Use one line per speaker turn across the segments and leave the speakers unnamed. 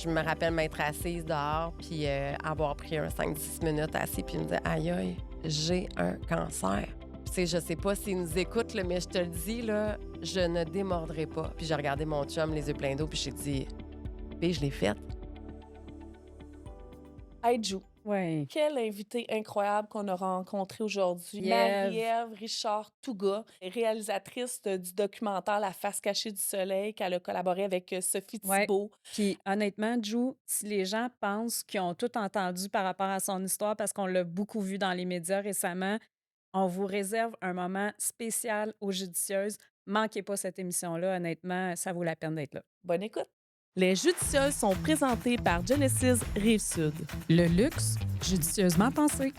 Je me rappelle m'être assise dehors puis avoir pris un 5-10 minutes assis puis me dire: «Aïe aïe, j'ai un cancer». Tu sais, je sais pas s'ils nous écoutent, là, mais je te le dis, là, je ne démordrai pas. Puis j'ai regardé mon chum les yeux pleins d'eau puis j'ai dit: «Fille, je l'ai faite».
Hey Jou,
Ouais.
quelle invitée incroyable qu'on a rencontrée aujourd'hui.
Ève.
Marie-Ève Richard-Touga, réalisatrice du documentaire La face cachée du soleil, qu'elle a collaboré avec Sophie
Ouais.
Thibault.
Puis honnêtement, Jou, si les gens pensent qu'ils ont tout entendu par rapport à son histoire, parce qu'on l'a beaucoup vu dans les médias récemment, on vous réserve un moment spécial aux Judicieuses. Manquez pas cette émission-là, honnêtement, ça vaut la peine d'être là.
Bonne écoute. Les Judicieuses sont présentées par Genesis Rive-Sud.
Le luxe, judicieusement pensé.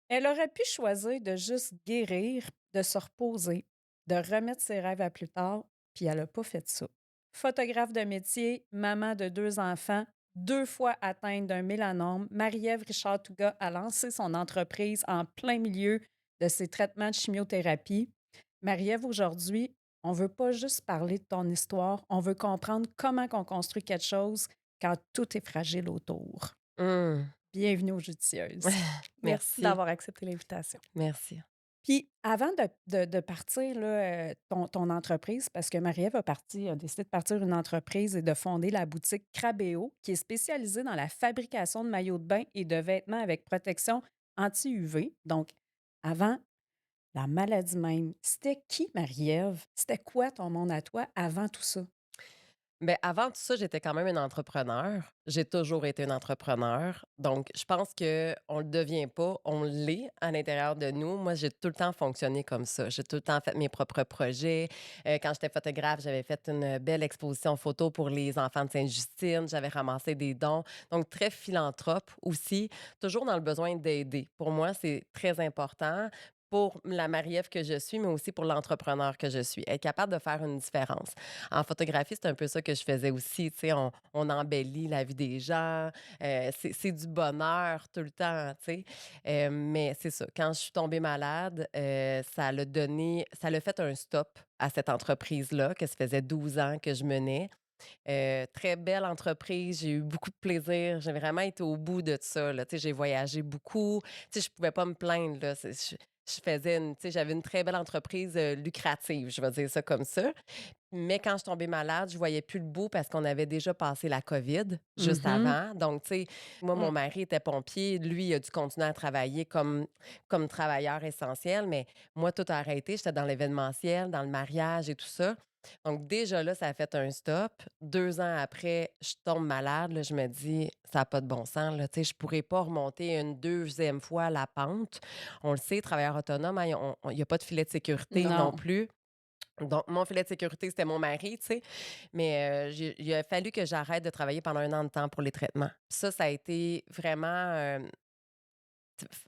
Elle aurait pu choisir de juste guérir, de se reposer, de remettre ses rêves à plus tard, puis elle n'a pas fait ça. Photographe de métier, maman de 2 enfants, 2 fois atteinte d'un mélanome, Marie-Ève Richard-Touga a lancé son entreprise en plein milieu de ses traitements de chimiothérapie. Marie-Ève, aujourd'hui, on ne veut pas juste parler de ton histoire, on veut comprendre comment on construit quelque chose quand tout est fragile autour.
Mmh.
Bienvenue aux Judicieuses.
Merci
Merci,
d'avoir accepté l'invitation.
merci.
Puis, avant de partir là, ton entreprise, parce que Marie-Ève a décidé de partir une entreprise et de fonder la boutique Crabéo, qui est spécialisée dans la fabrication de maillots de bain et de vêtements avec protection anti-UV. Donc, avant la maladie même, c'était qui, Marie-Ève? C'était quoi ton monde à toi avant tout ça?
Ben avant tout ça, j'étais quand même une entrepreneur. J'ai toujours été une entrepreneur. Donc, je pense qu'on le devient pas, on l'est à l'intérieur de nous. Moi, j'ai tout le temps fonctionné comme ça. J'ai tout le temps fait mes propres projets. Quand j'étais photographe, j'avais fait une belle exposition photo pour les enfants de Sainte-Justine. J'avais ramassé des dons. Donc, très philanthrope aussi, toujours dans le besoin d'aider. Pour moi, c'est très important pour la Marie-Ève que je suis, mais aussi pour l'entrepreneur que je suis. Être capable de faire une différence. En photographie, c'est un peu ça que je faisais aussi. Tu sais, on embellit la vie des gens. C'est du bonheur tout le temps, tu sais. Mais c'est ça. Quand je suis tombée malade, ça l'a fait un stop à cette entreprise-là, que ça faisait 12 ans que je menais. Très belle entreprise, j'ai eu beaucoup de plaisir. J'ai vraiment été au bout de ça, là. Tu sais, j'ai voyagé beaucoup. Tu sais, je pouvais pas me plaindre, là. Je faisais tu sais, j'avais une très belle entreprise, lucrative, je vais dire ça comme ça. Mais quand je suis tombée malade, je voyais plus le bout parce qu'on avait déjà passé la COVID juste
Mhm.
avant. Donc, tu sais, moi, mon
Mm.
mari était pompier. Lui, il a dû continuer à travailler comme travailleur essentiel. Mais moi, tout a arrêté. J'étais dans l'événementiel, dans le mariage et tout ça. Donc, déjà là, ça a fait un stop. 2 ans après, je tombe malade. Là, je me dis, ça n'a pas de bon sens. Là. Tu sais, je ne pourrais pas remonter une deuxième fois la pente. On le sait, travailleurs autonomes, il n'y a pas de filet de sécurité non
Non.
plus. Donc, mon filet de sécurité, c'était mon mari, tu sais. Mais il a fallu que j'arrête de travailler pendant 1 an de temps pour les traitements. Ça a été vraiment,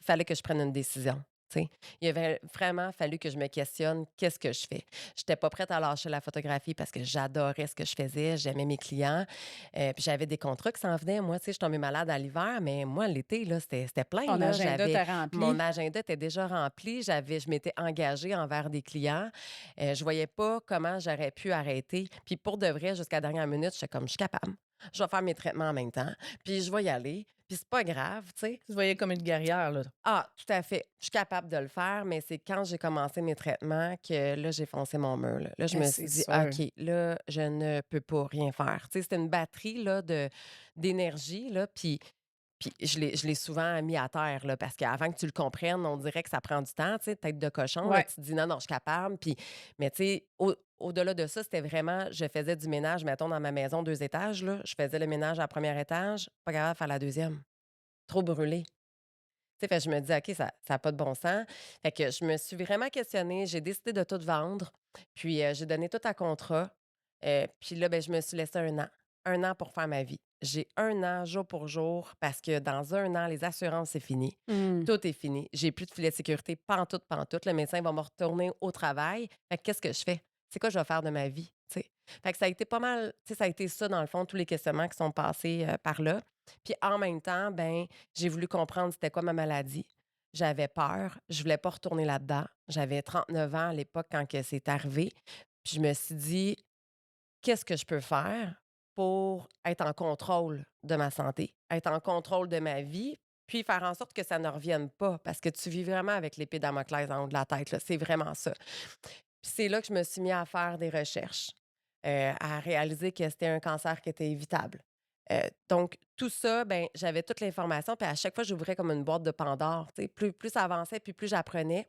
fallait que je prenne une décision, tu sais. Il avait vraiment fallu que je me questionne: «Qu'est-ce que je fais?» J'étais pas prête à lâcher la photographie parce que j'adorais ce que je faisais, j'aimais mes clients, puis j'avais des contrats qui s'en venaient. Moi, tu sais, je suis tombée malade à l'hiver, mais moi, l'été, là, c'était plein,
Ton
là.
agenda t'a rempli.
Mon agenda était déjà rempli, je m'étais engagée envers des clients. Je voyais pas comment j'aurais pu arrêter. Puis pour de vrai, jusqu'à la dernière minute, j'étais comme: «Je suis capable. Je vais faire mes traitements en même temps, puis je vais y aller, puis c'est pas grave», tu sais.
Tu te voyais comme une guerrière, là.
Ah, tout à fait. Je suis capable de le faire, mais c'est quand j'ai commencé mes traitements que là, j'ai foncé mon mur, là. Là, je
Ben,
me
c'est
suis dit:
sûr.
«OK, là, je ne peux pas rien faire». Tu sais, c'était une batterie, là, d'énergie, là, puis je l'ai souvent mis à terre, là, parce qu'avant que tu le comprennes, on dirait que ça prend du temps, tu sais, tête de cochon, là,
Ouais.
tu te dis: «Non, non, je suis capable», puis mais tu sais, au-delà de ça, c'était vraiment je faisais du ménage, mettons, dans ma maison 2 étages, là, je faisais le ménage à la 1 étage, pas capable de faire la deuxième, trop brûlée. Tu sais, fait que je me dis: «OK, ça a pas de bon sens». Fait que je me suis vraiment questionnée, j'ai décidé de tout vendre, puis, j'ai donné tout à contrat, puis là, ben, je me suis laissé 1 an pour faire ma vie. J'ai 1 an jour pour jour parce que dans 1 an, les assurances, c'est fini.
Mmh.
Tout est fini. J'ai plus de filet de sécurité pantoute, pantoute. Le médecin va me retourner au travail. Fait que qu'est-ce que je fais? C'est quoi je vais faire de ma vie, tu sais? Fait que ça a été pas mal tu sais, ça a été ça dans le fond, tous les questionnements qui sont passés, par là. Puis en même temps, ben, j'ai voulu comprendre c'était quoi ma maladie. J'avais peur, je voulais pas retourner là-dedans. J'avais 39 ans à l'époque quand que c'est arrivé. Puis je me suis dit: «Qu'est-ce que je peux faire pour être en contrôle de ma santé, être en contrôle de ma vie, puis faire en sorte que ça ne revienne pas parce que tu vis vraiment avec l'épée de Damoclès en haut de la tête, là, c'est vraiment ça. Puis c'est là que je me suis mis à faire des recherches, à réaliser que c'était un cancer qui était évitable. Donc tout ça, ben j'avais toute l'information, puis à chaque fois, j'ouvrais comme une boîte de Pandore, tu sais. Plus ça avançait, puis plus j'apprenais.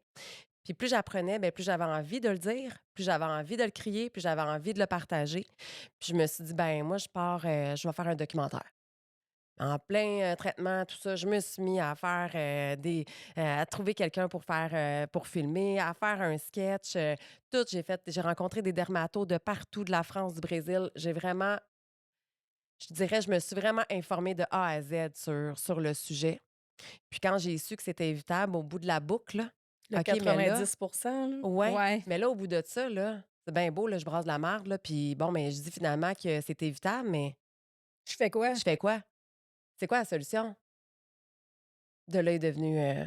Puis plus j'apprenais, ben plus j'avais envie de le dire, plus j'avais envie de le crier, plus j'avais envie de le partager. Puis je me suis dit: «Ben moi, je pars, je vais faire un documentaire». En plein, traitement, tout ça, je me suis mis à faire, à trouver quelqu'un pour filmer, à faire un sketch, tout. J'ai rencontré des dermatos de partout, de la France, du Brésil. Je dirais, je me suis vraiment informée de A à Z sur le sujet. Puis quand j'ai su que c'était évitable au bout de la boucle, là,
Le
OK, mais là
90 là.
ouais,
Ouais.
mais là, au bout de ça, là, c'est bien beau, là, je brasse de la marde, là, puis bon, mais je dis finalement que c'est évitable, mais
Je fais quoi?
je fais quoi? C'est quoi la solution? De là est devenue,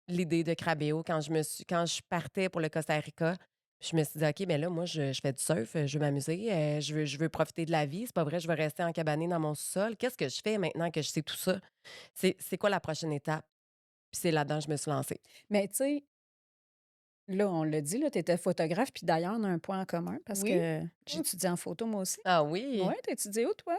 l'idée de Crabéo quand je partais pour le Costa Rica, je me suis dit: «OK, mais là, moi, je fais du surf, je veux m'amuser, je veux profiter de la vie. C'est pas vrai, je vais rester encabanée dans mon sous-sol. Qu'est-ce que je fais maintenant que je sais tout ça? C'est quoi la prochaine étape?» Puis c'est là-dedans que je me suis lancée.
Mais tu sais, là, on l'a dit, là, tu étais photographe, puis d'ailleurs, on a un point en commun parce
Oui.
que j'étudie en photo, moi aussi.
Ah oui?
Ouais, tu étudié où, toi?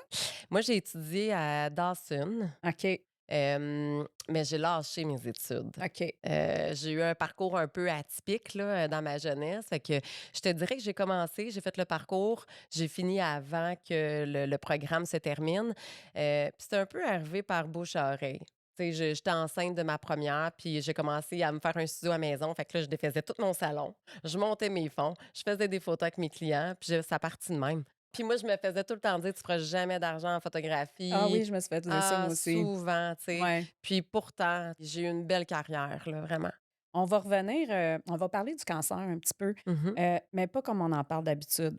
Moi, j'ai étudié à Dawson,
OK,
mais j'ai lâché mes études.
OK.
J'ai eu un parcours un peu atypique là, dans ma jeunesse. Fait que je te dirais que j'ai commencé, j'ai fait le parcours, j'ai fini avant que le programme se termine. Puis c'est un peu arrivé par bouche à oreille. Tu sais, j'étais enceinte de ma première, puis j'ai commencé à me faire un studio à la maison. Fait que là, je défaisais tout mon salon. Je montais mes fonds, je faisais des photos avec mes clients, puis ça partit de même. Puis moi, je me faisais tout le temps dire: «Tu feras jamais d'argent en
Ah
photographie».
oui, je me suis fait dire ça,
Ah,
moi aussi.
souvent, tu sais.
Ouais.
Puis pourtant, j'ai eu une belle carrière, là, vraiment.
On va revenir, on va parler du cancer un petit peu,
Mmh.
mais pas comme on en parle d'habitude.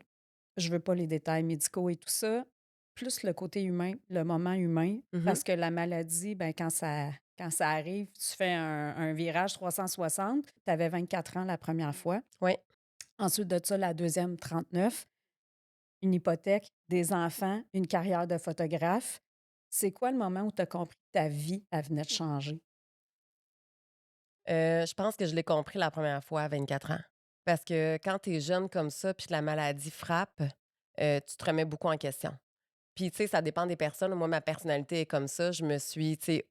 Je veux pas les détails médicaux et tout ça, plus le côté humain, le moment humain,
Mmh.
parce que la maladie, ben, quand ça arrive, tu fais un virage 360. Tu avais 24 ans la première fois.
Oui.
Ensuite de ça, la deuxième, 39, une hypothèque, des enfants, une carrière de photographe. C'est quoi le moment où tu as compris que ta vie, elle venait de changer?
Je pense que je l'ai compris la première fois à 24 ans. Parce que quand tu es jeune comme ça, puis que la maladie frappe, tu te remets beaucoup en question. Puis, tu sais, ça dépend des personnes. Moi, ma personnalité est comme ça. Je me suis, tu sais,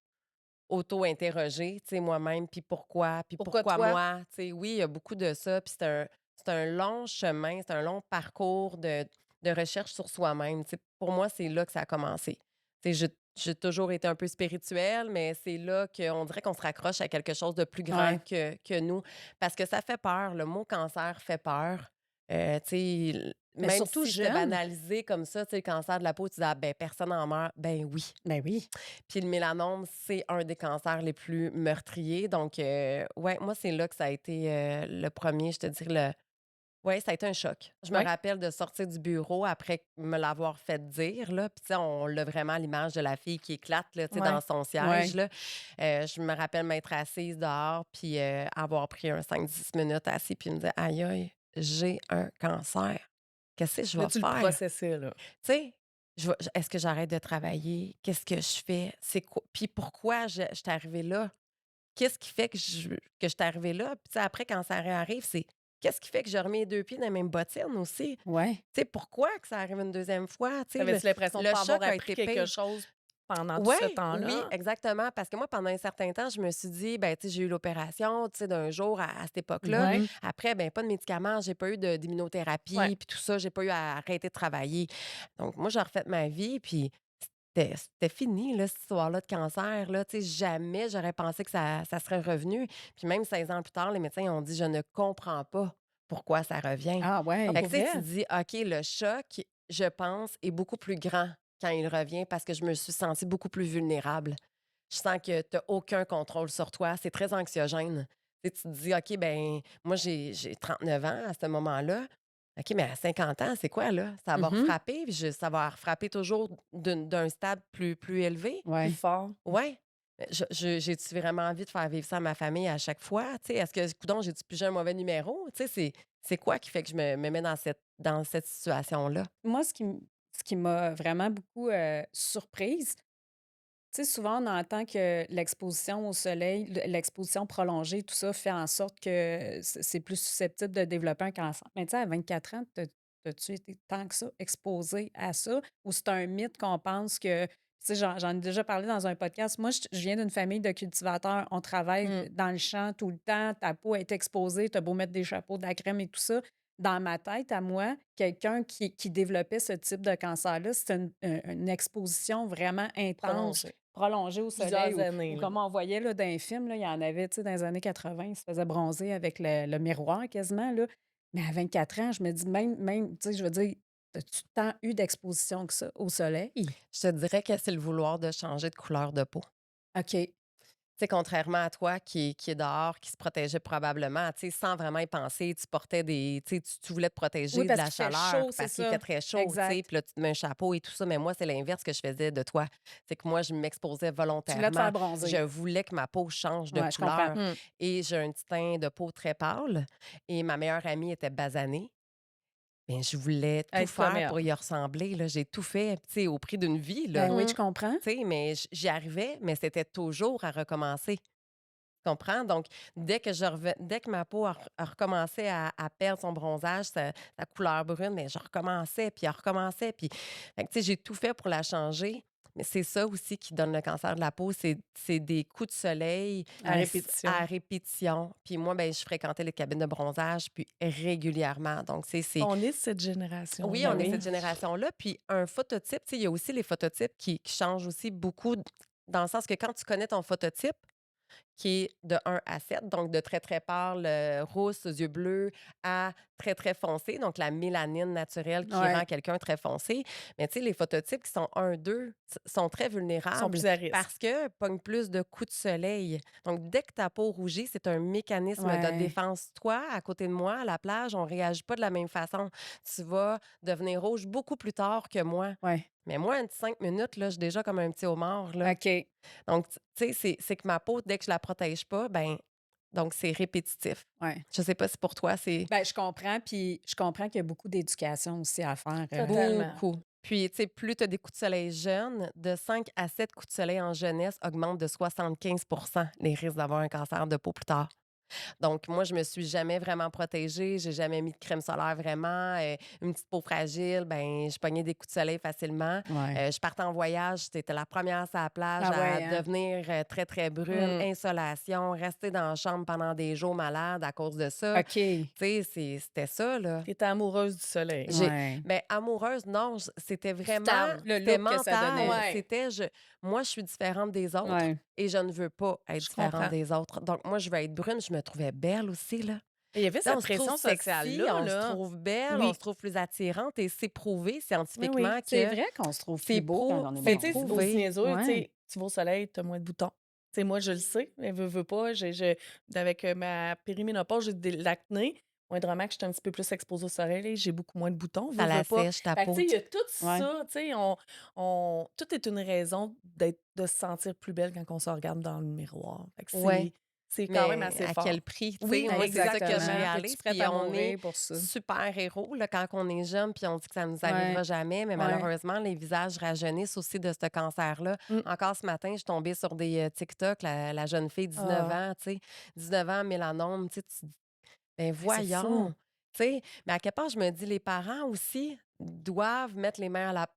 auto-interrogée, tu sais, moi-même, puis pourquoi? Puis
Pourquoi
pourquoi
toi?
moi? Tu sais, oui, il y a beaucoup de ça, puis c'est un long chemin, c'est un long parcours de recherche sur soi-même, tu sais. Pour moi, c'est là que ça a commencé. Tu sais, j'ai toujours été un peu spirituelle, mais c'est là qu'on dirait qu'on se raccroche à quelque chose de plus grand
Ouais.
que nous. Parce que ça fait peur, le mot cancer fait peur. Tu sais,
Mais
même
surtout
si c'était
jeune.
banalisé comme ça, tu sais, le cancer de la peau, tu dis: «Ah ben, personne en meurt». Ben oui.
Ben oui.
Puis le mélanome, c'est un des cancers les plus meurtriers. Donc, ouais, moi, c'est là que ça a été, le premier, je te dirais, ouais, ça a été un choc. Je me
Ouais.
rappelle de sortir du bureau après me l'avoir fait dire, là. Puis, tu sais, on l'a vraiment à l'image de la fille qui éclate, là, tu sais, dans
Ouais.
son siège,
Ouais.
là. Je me rappelle m'être assise dehors, puis avoir pris un 5-10 minutes assis, puis me dire: «Aïe, aïe, j'ai un cancer. Qu'est-ce que je
Là,
vais
tu le
faire?»
processais, là.
Tu sais, est-ce que j'arrête de travailler? Qu'est-ce que je fais? C'est quoi? Puis pourquoi j'étais arrivée là? Qu'est-ce qui fait que j'étais arrivée là? Puis tu sais, après, quand ça réarrive, c'est qu'est-ce qui fait que je remets les 2 pieds dans les mêmes bottines aussi?
Ouais.
Tu sais, pourquoi que ça arrive une deuxième fois? Tu sais,
Avais-tu l'impression de
le
pas avoir
choc a
appris
été
quelque
pire.
chose pendant tout
Ouais,
ce
oui,
temps-là?
exactement. Parce que moi, pendant un certain temps, je me suis dit, ben, tu sais, j'ai eu l'opération, tu sais, d'un jour à cette époque-là.
Mhm.
Après, ben, pas de médicaments, j'ai pas eu
Ouais.
d'immunothérapie, puis tout ça, j'ai pas eu à arrêter de travailler. Donc, moi, j'ai refait ma vie, puis c'était fini, là, cette histoire-là de cancer, là. Tu sais, jamais j'aurais pensé que ça serait revenu. Puis même 16 ans plus tard, les médecins ont dit, je ne comprends pas pourquoi ça revient.
Ah
Ah,
ouais.
Fait que,
pour
tu sais, tu
vrai?
dis, OK, le choc, je pense, est beaucoup plus grand quand il revient parce que je me suis sentie beaucoup plus vulnérable. Je sens que tu as aucun contrôle sur toi. C'est très anxiogène. Tu sais, tu te dis, OK, ben moi, j'ai 39 ans à ce moment-là. OK, mais à 50 ans, c'est quoi, là? Ça va
Mhm.
refrapper, puis ça va refrapper toujours d'un stade plus élevé.
Plus
Ouais.
fort?
Ouais. J'ai-tu vraiment envie de faire vivre ça à ma famille à chaque fois? Tu sais, est-ce que, coudonc, j'ai-tu pigé un mauvais numéro? Tu sais, c'est quoi qui fait que je me mets dans cette situation-là?
Moi, ce qui m'a vraiment beaucoup, surprise. Tu sais, souvent, on entend que l'exposition au soleil, l'exposition prolongée, tout ça fait en sorte que c'est plus susceptible de développer un cancer. Mais tu sais, à 24 ans, as-tu été tant que ça exposé à ça? Ou c'est un mythe qu'on pense que, tu sais, j'en ai déjà parlé dans un podcast. Moi, je viens d'une famille de cultivateurs. On travaille
Mmh.
dans le champ tout le temps. Ta peau est exposée. Tu as beau mettre des chapeaux, de la crème et tout ça. Dans ma tête, à moi, quelqu'un qui développait ce type de cancer-là, c'était une exposition vraiment intense
Prolongé.
prolongé au soleil
Plusieurs
ou
années, là.
comme on voyait là, dans les films, là, il y en avait, tu sais, dans les années 80, ils se faisaient bronzer avec le miroir quasiment, là. Mais à 24 ans, je me dis même, tu sais, je veux dire, as-tu tant eu d'exposition que ça au soleil?
Je te dirais que c'est le vouloir de changer de couleur de peau.
OK.
Tu sais, contrairement à toi qui est dehors, qui se protégeait probablement, tu sais, sans vraiment y penser, tu portais des tu voulais te
Oui,
protéger de
parce
la
qu'il fait
chaleur
chaud, c'est
parce qu'il fait
ça.
très chaud, tu sais,
Exact.
puis là, tu te mets un chapeau et tout ça. Mais moi, c'est l'inverse que je faisais de toi. C'est que moi, je m'exposais
Tu voulais te faire
volontairement. Je
bronzer.
voulais que ma peau change de
Ouais, je comprends.
couleur
Mmh.
et j'ai un petit teint de peau très pâle et ma meilleure amie était basanée. Bien, je voulais tout
Être comme
faire
elle.
pour y ressembler, là. J'ai tout fait, tu sais, au prix d'une vie,
Ben
là.
oui, je
Mmh.
comprends.
Tu sais, mais j'y arrivais, mais c'était toujours à recommencer. Tu comprends? Donc, dès que ma peau a recommencé à perdre son bronzage, sa couleur brune, mais je recommençais, puis elle recommençait. Puis, fait que, tu sais, j'ai tout fait pour la changer. Mais c'est ça aussi qui donne le cancer de la peau, c'est des coups de soleil
À
Ouais.
à
répétition.
répétition. Puis moi, ben, je fréquentais les cabines de bronzage, puis régulièrement. Donc,
On est de cette
oui,
génération-là.
on est
Oui.
cette génération-là. Puis un phototype, tu sais, il y a aussi les phototypes qui changent aussi beaucoup, dans le sens que quand tu connais ton phototype, qui est de 1 à 7, donc de très, très pâle, rousse aux yeux bleus à très, très foncé, donc la mélanine naturelle qui rend
Ouais.
quelqu'un très foncé. Mais tu sais, les phototypes qui sont 1, 2 sont très
Ils sont
vulnérables
plus à risque.
parce que pognent plus de coups de soleil. Donc dès que ta peau rougit, c'est un mécanisme de
Ouais.
défense. Toi, à côté de moi, à la plage, on réagit pas de la même façon. Tu vas devenir rouge beaucoup plus tard que moi.
Ouais.
Mais moi, un petit 5 minutes, là, je suis déjà comme un petit homard, là.
OK.
Donc, tu sais, c'est que ma peau, dès que je la protège pas, ben donc c'est répétitif.
Ouais.
Je sais pas si pour toi, c'est
Ben, je comprends, puis je comprends qu'il y a beaucoup d'éducation aussi à faire.
Totalement.
beaucoup. Puis, tu sais, plus tu as des coups de soleil jeunes, de 5 à 7 coups de soleil en jeunesse augmentent de 75 les risques d'avoir un cancer de peau plus tard. Donc, moi, je me suis jamais vraiment protégée. J'ai jamais mis de crème solaire vraiment. Une petite peau fragile, ben, je pognais des coups de soleil facilement.
Ouais.
Je partais en voyage, c'était la première sur la plage
Ah
à
ouais, hein?
devenir très, très brune,
Mmh.
insolation, rester dans la chambre pendant des jours malade à cause de ça.
OK.
Tu sais, c'était ça, là.
Tu étais amoureuse du soleil.
J'ai
Ouais.
ben, amoureuse, non, c'était vraiment
Stable.
Le
c'était
look que ça
mental.
donnait.
Ouais.
C'était moi, je suis différente des autres
Ouais.
et je ne veux pas être
Je
différente
comprends.
des autres. Donc moi, je veux être brune. Je me trouvais belle aussi, là.
Et il y avait
Tu sais,
cette
on se trouve
pression
sexy,
sociale-là,
on se
là.
trouve belle, on
Oui.
se trouve plus attirante et c'est prouvé
Oui, oui.
scientifiquement
C'est
que
vrai qu'on se trouve plus
c'est
beau quand on est
c'est
Mais
moins
tu sais,
rouge.
aussi
prouvé.
niaiseux, tu
Ouais.
sais, tu vas au soleil, tu as moins de boutons. Tu sais, moi, je le sais, mais veux pas, avec ma périménopause, j'ai de l'acné. Moindrement que je suis un petit peu plus exposée au soleil, j'ai beaucoup moins de boutons,
Ça la
veux pas.
sèche ta
Fait que, tu
peau.
sais, il y a tout
Ouais.
ça, tu sais, tout est une raison de se sentir plus belle quand on se regarde dans le miroir. Fait que
Ouais.
c'est quand même
Mais
assez
à quel
fort.
prix, tu
Oui,
sais?
oui,
Moi, c'est ça que je
Exactement.
exactement.
Es-tu
réalise.
prête
Puis
à
on est
mourir pour ça?
super-héros, là, quand on est jeune, puis on dit que ça nous
Ouais.
arrivera jamais, mais
Ouais.
malheureusement, les visages rajeunissent aussi de ce cancer-là.
Mmh.
Encore ce matin, je suis tombée sur des, TikTok, la jeune fille, 19
Ah,
ans, tu sais, 19 ans, mélanome, tu sais, tu dis: «Ben
hey, c'est fou.
voyons!» Tu sais? Mais à quelque part, je me dis, les parents aussi doivent mettre les mains à la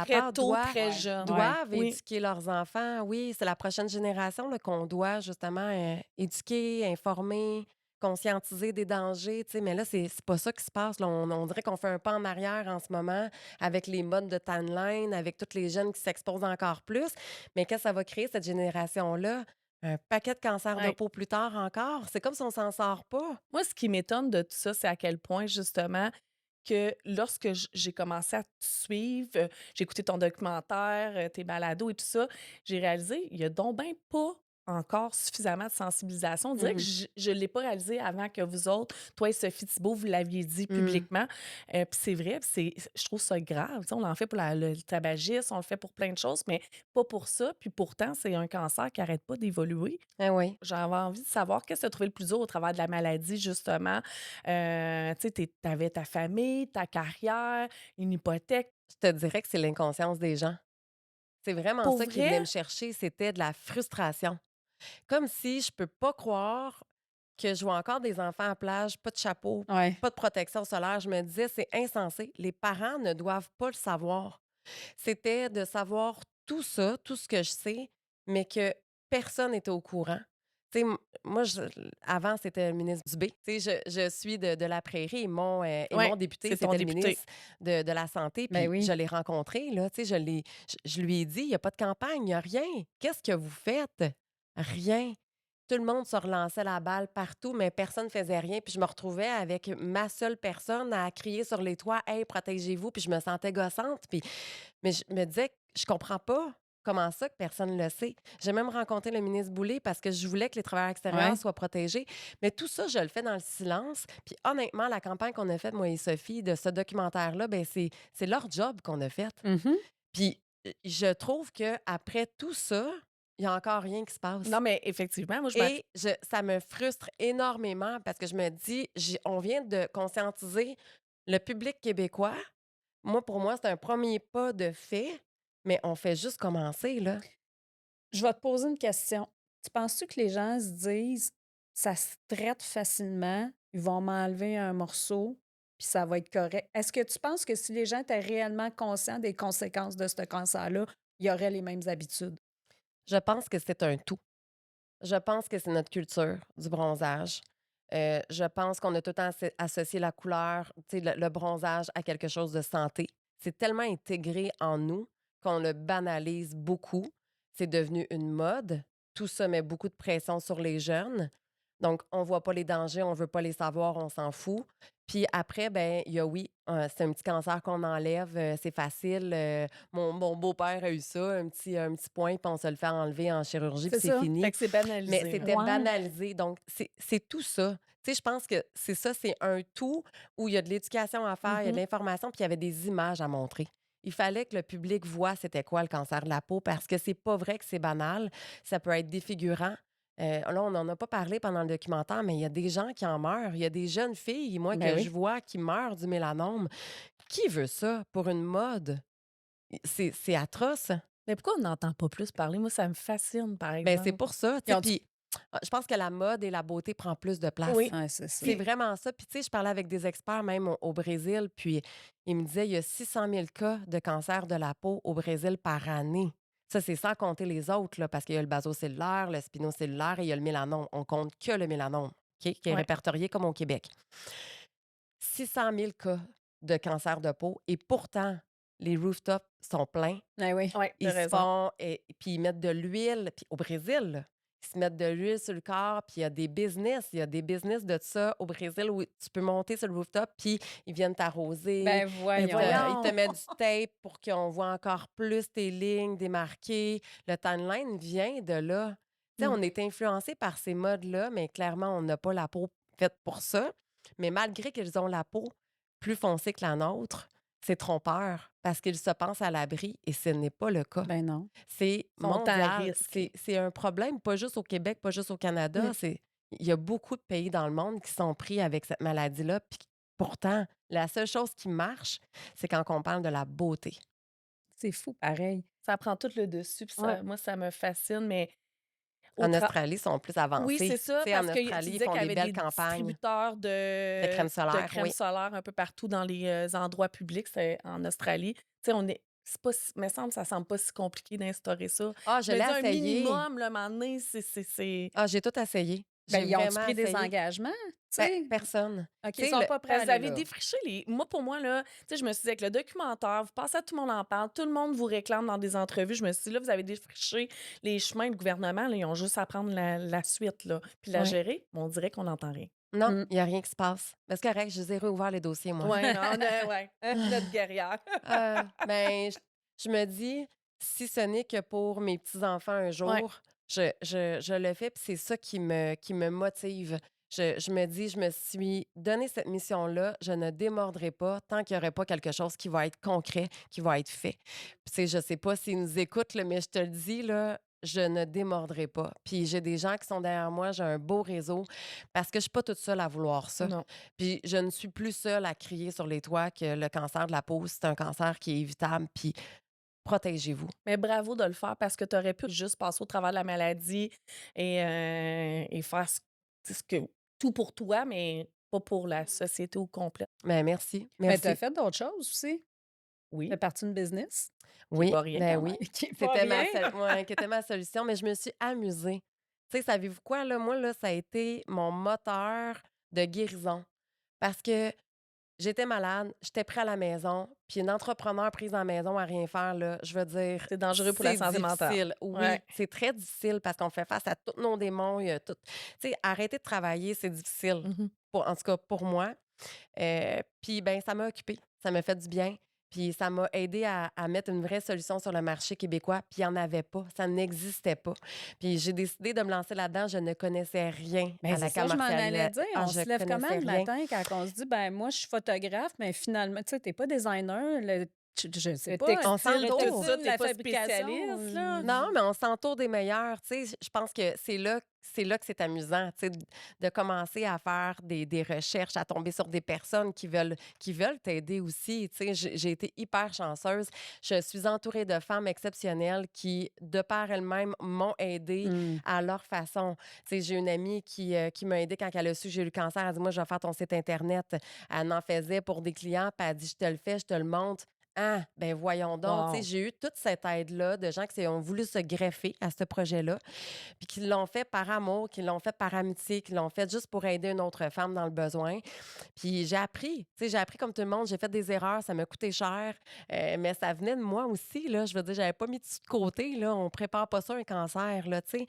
Très
pâte,
tôt, très
Ouais.
jeune.
Ouais.
doivent
Oui.
éduquer leurs enfants. Oui, c'est la prochaine génération là, qu'on doit justement éduquer, informer, conscientiser des dangers. Tu sais. Mais là, c'est pas ça qui se passe. Là. On dirait qu'on fait un pas en arrière en ce moment avec les modes de timeline, avec tous les jeunes qui s'exposent encore plus. Mais qu'est-ce que ça va créer, cette génération-là? Un paquet de cancers de
Ouais.
peau plus tard encore. C'est comme si on s'en sort pas.
Moi, ce qui m'étonne de tout ça, c'est à quel point, justement, que lorsque j'ai commencé à te suivre, j'ai écouté ton documentaire, tes balados et tout ça, j'ai réalisé, il y a donc ben pas encore suffisamment de sensibilisation. On dirait que
Mhm.
je l'ai pas réalisé avant que vous autres, toi et Sophie Thibault, vous l'aviez dit
Mm.
publiquement. Puis c'est vrai, puis je trouve ça grave. Tu sais, on en fait pour le tabagisme, on le fait pour plein de choses, mais pas pour ça. Puis pourtant, c'est un cancer qui arrête pas d'évoluer.
Ah oui.
J'avais envie de savoir qu'est-ce que tu as trouvé le plus dur au travers de la maladie, justement. Tu sais, tu avais ta famille, ta carrière, une hypothèque,
Je te dirais que c'est l'inconscience des gens. C'est vraiment
Pour
ça qui venait me
vrai?
chercher, c'était de la frustration. Comme si je peux pas croire que je vois encore des enfants à la plage, pas de chapeau,
Ouais.
pas de protection solaire. Je me disais: «C'est insensé, les parents ne doivent pas le savoir». C'était de savoir tout ça, tout ce que je sais, mais que personne n'était au courant. Tu sais, moi, avant, c'était le ministre Dubé. Tu sais, je suis de la Prairie et
Ouais,
mon député,
c'est ton
c'était le
député.
ministre de la Santé.
Ben
Puis je
oui.
l'ai rencontré, là. Tu sais, je lui ai dit: «Il n'y a pas de campagne, il n'y a rien. Qu'est-ce que vous faites?» Rien. Tout le monde se relançait la balle partout, mais personne ne faisait rien. Puis je me retrouvais avec ma seule personne à crier sur les toits: «Hey, protégez-vous!» Puis je me sentais gossante. Mais je me disais: «Je comprends pas comment ça que personne ne le sait?» J'ai même rencontré le ministre Boulay parce que je voulais que les travailleurs extérieurs
Ouais.
soient protégés. Mais tout ça, je le fais dans le silence. Puis honnêtement, la campagne qu'on a faite, moi et Sophie, de ce documentaire-là, ben c'est leur job qu'on a fait.
Mmh.
Puis, je trouve qu'après tout ça, il y a encore rien qui se passe.
Non, mais effectivement, moi, je m'att
Et ça me frustre énormément parce que je me dis: «On vient de conscientiser le public québécois». Moi, pour moi, c'est un premier pas de fait, mais on fait juste commencer, là.
Je vais te poser une question. Tu penses-tu que les gens se disent: «Ça se traite facilement, ils vont m'enlever un morceau, puis ça va être correct»? Est-ce que tu penses que si les gens étaient réellement conscients des conséquences de ce cancer-là, ils auraient les mêmes habitudes?
Je pense que c'est un tout. Je pense que c'est notre culture du bronzage. Je pense qu'on a tout le temps associé la couleur, tu sais, le bronzage à quelque chose de santé. C'est tellement intégré en nous qu'on le banalise beaucoup. C'est devenu une mode. Tout ça met beaucoup de pression sur les jeunes. Donc, on voit pas les dangers, on veut pas les savoir, on s'en fout. Puis après, ben, il y a oui, c'est un petit cancer qu'on enlève, c'est facile. Mon beau-père a eu ça, un petit point, puis on se le fait enlever en chirurgie, puis
C'est
c'est
ça.
fait
fini.
que c'est
Mais
banalisé, là.
c'était
Ouais.
banalisé, donc c'est tout ça. Tu sais, je pense que c'est ça, c'est un tout où il y a de l'éducation à faire, il y a de
Mmh.
l'information, puis il y avait des images à montrer. Il fallait que le public voie c'était quoi le cancer de la peau parce que c'est pas vrai que c'est banal. Ça peut être défigurant. Là, on n'en a pas parlé pendant le documentaire, mais il y a des gens qui en meurent. Il y a des jeunes filles, moi,
Ben
que je
oui.
vois qui meurent du mélanome. Qui veut ça pour une mode? C'est atroce.
Mais pourquoi on n'entend pas plus parler? Moi, ça me fascine, par
Ben c'est
exemple.
pour ça, tu
Ils
sais,
ont-tu
puis je pense que la mode et la beauté prend plus de place.
Oui,
Ouais, c'est ça.
C'est
puis
vraiment ça. Puis, tu sais, je parlais avec des experts même au Brésil, puis ils me disaient, il y a 600 000 cas de cancer de la peau au Brésil par année. Ça, c'est sans compter les autres, là, parce qu'il y a le basocellulaire, le spinocellulaire et il y a le mélanome. On compte que le mélanome, OK, qui est
ouais,
répertorié comme au Québec. 600 000 cas de cancer de peau et pourtant, les rooftops sont pleins.
Ah oui.
ouais, tu
Ils se
raison.
font et puis ils mettent de l'huile, puis au Brésil, là, ils se mettent de l'huile sur le corps, puis il y a des business de ça au Brésil où tu peux monter sur le rooftop, puis ils viennent t'arroser,
Ben
Mais
voyons.
ils te
voyons!
mettent du tape pour qu'on voit encore plus tes lignes démarquées. Le timeline vient de là. Tu sais,
Mmh.
on est influencé par ces modes-là, mais clairement, on n'a pas la peau faite pour ça. Mais malgré qu'ils ont la peau plus foncée que la nôtre, c'est trompeur parce qu'ils se pensent à l'abri et ce n'est pas le cas.
Ben non.
C'est
Sont à
mondial.
risque.
C'est un problème, pas juste au Québec, pas juste au Canada.
Mmh.
Il y a beaucoup de pays dans le monde qui sont pris avec cette maladie-là. Puis pourtant, la seule chose qui marche, c'est quand on parle de la beauté.
C'est fou pareil.
Ça prend tout le dessus, puis
Ouais.
ça moi, ça me fascine, mais au
En
tra
Australie, ils sont plus
oui,
avancés.
c'est
Tu
ça,
sais, en
parce que tu
Australie, ils
disais
font
qu'il y
des
avait
belles
des
campagnes
distributeurs
de crème
de
solaire,
crème
oui.
solaire un peu partout dans les, endroits publics, c'est en Australie. Tu sais, on est c'est pas si me semble ça semble pas si compliqué d'instaurer ça.
Ah,
Je
je
me
l'ai
dis un
essayé.
minimum, là, à un moment donné, c'est
Ah, j'ai tout essayé.
Ben,
J'ai
ils ont-tu
vraiment
pris des
essayé.
engagements, tu
Ben,
sais?
personne.
OK,
Tu
ils
sais,
sont pas prêts à
parce que vous
aller
avez
là.
défriché les moi, pour moi, là, tu sais, je me suis dit avec le documentaire, vous pensez à tout le monde en parle, tout le monde vous réclame dans des entrevues. Je me suis dit: «Là, vous avez défriché les chemins. Le gouvernement, là, ils ont juste à prendre la suite, là, puis la
Ouais.
gérer». Mais on dirait qu'on n'entend rien.
non,
Mmh.
il y a rien qui se passe. Mais c'est correct, je les ai réouverts les dossiers, moi.
Ouais, non, ouais, notre guerrière.
Ben, je me dis, si ce n'est que pour mes petits-enfants un
Ouais,
jour, je le fais, puis c'est ça qui me motive. Je me dis, je me suis donné cette mission-là, je ne démordrai pas tant qu'il y aurait pas quelque chose qui va être concret, qui va être fait. Puis tu sais, je sais pas s'ils nous écoutent, là, mais je te le dis, là, je ne démordrai pas. Puis j'ai des gens qui sont derrière moi, j'ai un beau réseau parce que je suis pas toute seule à vouloir ça.
Non.
Puis je ne suis plus seule à crier sur les toits que le cancer de la peau, c'est un cancer qui est évitable, puis protégez-vous.
Mais bravo de le faire parce que tu aurais pu juste passer au travers de la maladie et faire ce que tout pour toi, mais pas pour la société au complet.
Mais merci,
Mais tu as
merci.
fait d'autres choses aussi. Tu
Oui,
es partie d'une business
qui est
Oui,
pas rien
ben
quand même.
oui.
qui est pas
C'était
rien.
qui était ma solution, mais je me suis amusée. Tu sais, savez-vous quoi, là? Moi, là, ça a été mon moteur de guérison parce que j'étais malade, j'étais près à la maison, puis une entrepreneur prise en maison à rien faire, là, je veux dire,
C'est dangereux pour la
c'est
santé mentale.
difficile. Oui,
Ouais.
c'est très difficile parce qu'on fait face à tous nos démons. Il y a tout. Tu sais, arrêter de travailler, c'est difficile.
Mhm.
En tout cas, pour moi. Puis, ben, ça m'a occupée. Ça m'a fait du bien. Puis, ça m'a aidé à mettre une vraie solution sur le marché québécois. Puis, il n'y en avait pas. Ça n'existait pas. Puis, j'ai décidé de me lancer là-dedans. Je ne connaissais rien
Mais
à la
c'est ça, je m'en allais
commercialisation.
dire.
Ah,
On
je
se lève comment
connaissais
le
rien.
matin quand on se dit, ben moi, je suis photographe, mais finalement, tu sais, t'es pas designer, je sais
Le
pas,
On
textile et tout
s'entoure.
ça,
textile,
t'es
la
pas
fabrication.
spécialiste, là.
Non, mais on s'entoure des meilleurs. Tu sais, je pense que c'est là que c'est amusant, tu sais, de commencer à faire des recherches, à tomber sur des personnes qui veulent t'aider aussi. Tu sais, j'ai été hyper chanceuse. Je suis entourée de femmes exceptionnelles qui, de par elles-mêmes, m'ont aidée
Hmm.
à leur façon. Tu sais, j'ai une amie qui m'a aidée quand elle a su que j'ai eu le cancer. Elle a dit, moi, je vais faire ton site Internet. Elle en faisait pour des clients, puis elle a dit, je te le fais, je te le montre. Ah, ben voyons donc. Tu sais,
Wow.
j'ai eu toute cette aide-là de gens qui ont voulu se greffer à ce projet-là, puis qui l'ont fait par amour, qui l'ont fait par amitié, qui l'ont fait juste pour aider une autre femme dans le besoin. Puis j'ai appris, tu sais, j'ai appris comme tout le monde, j'ai fait des erreurs, ça m'a coûté cher, mais ça venait de moi aussi, là. Je veux dire, j'avais pas mis tout de côté, là. On prépare pas ça un cancer, là, tu sais.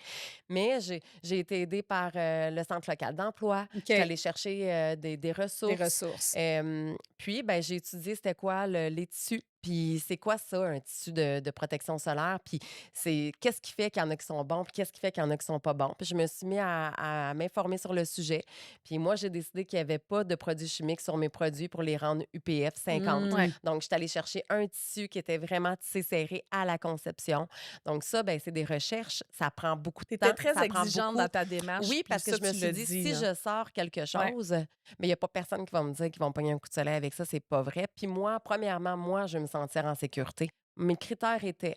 Mais j'ai été aidée par le Centre local d'emploi.
OK.
J'étais allée chercher des
Des
ressources.
ressources.
Puis, ben, j'ai étudié c'était quoi les tissus. Puis c'est quoi ça, un tissu de protection solaire? Puis c'est qu'est-ce qui fait qu'il y en a qui sont bons, puis qu'est-ce qui fait qu'il y en a qui sont pas bons? Puis je me suis mis à m'informer sur le sujet. Puis moi, j'ai décidé qu'il n'y avait pas de produits chimiques sur mes produits pour les rendre UPF 50.
Ouais.
Donc, je suis allée chercher un tissu qui était vraiment tissé serré à la conception. Donc ça, ben, c'est des recherches. Ça prend beaucoup de temps.
T'étais très
Ça prend
exigeante
beaucoup.
dans ta démarche.
Oui,
puis
parce que
ça,
je me
tu
suis
l'as
dit,
dit,
si
là.
je sors quelque
Ouais.
chose, mais il n'y a pas personne qui va me dire qu'ils vont pogner un coup de soleil avec ça, c'est pas vrai. Puis moi, premièrement, moi, je veux me sentir en sécurité. Mes critères étaient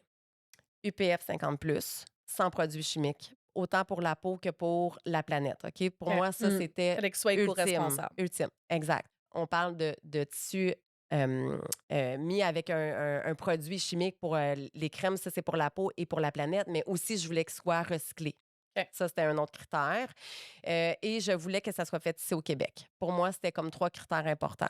UPF 50+, sans produits chimiques, autant pour la peau que pour la planète, OK? Pour
OK.
moi, ça, c'était
Fallait que tu sois
ultime,
éco-responsable.
ultime, exact. On parle de tissu mis avec un produit chimique pour les crèmes, ça, c'est pour la peau et pour la planète, mais aussi, je voulais que ce soit recyclé.
OK.
Ça, c'était un autre critère. Et je voulais que ça soit fait ici au Québec. Pour moi, c'était comme 3 critères importants.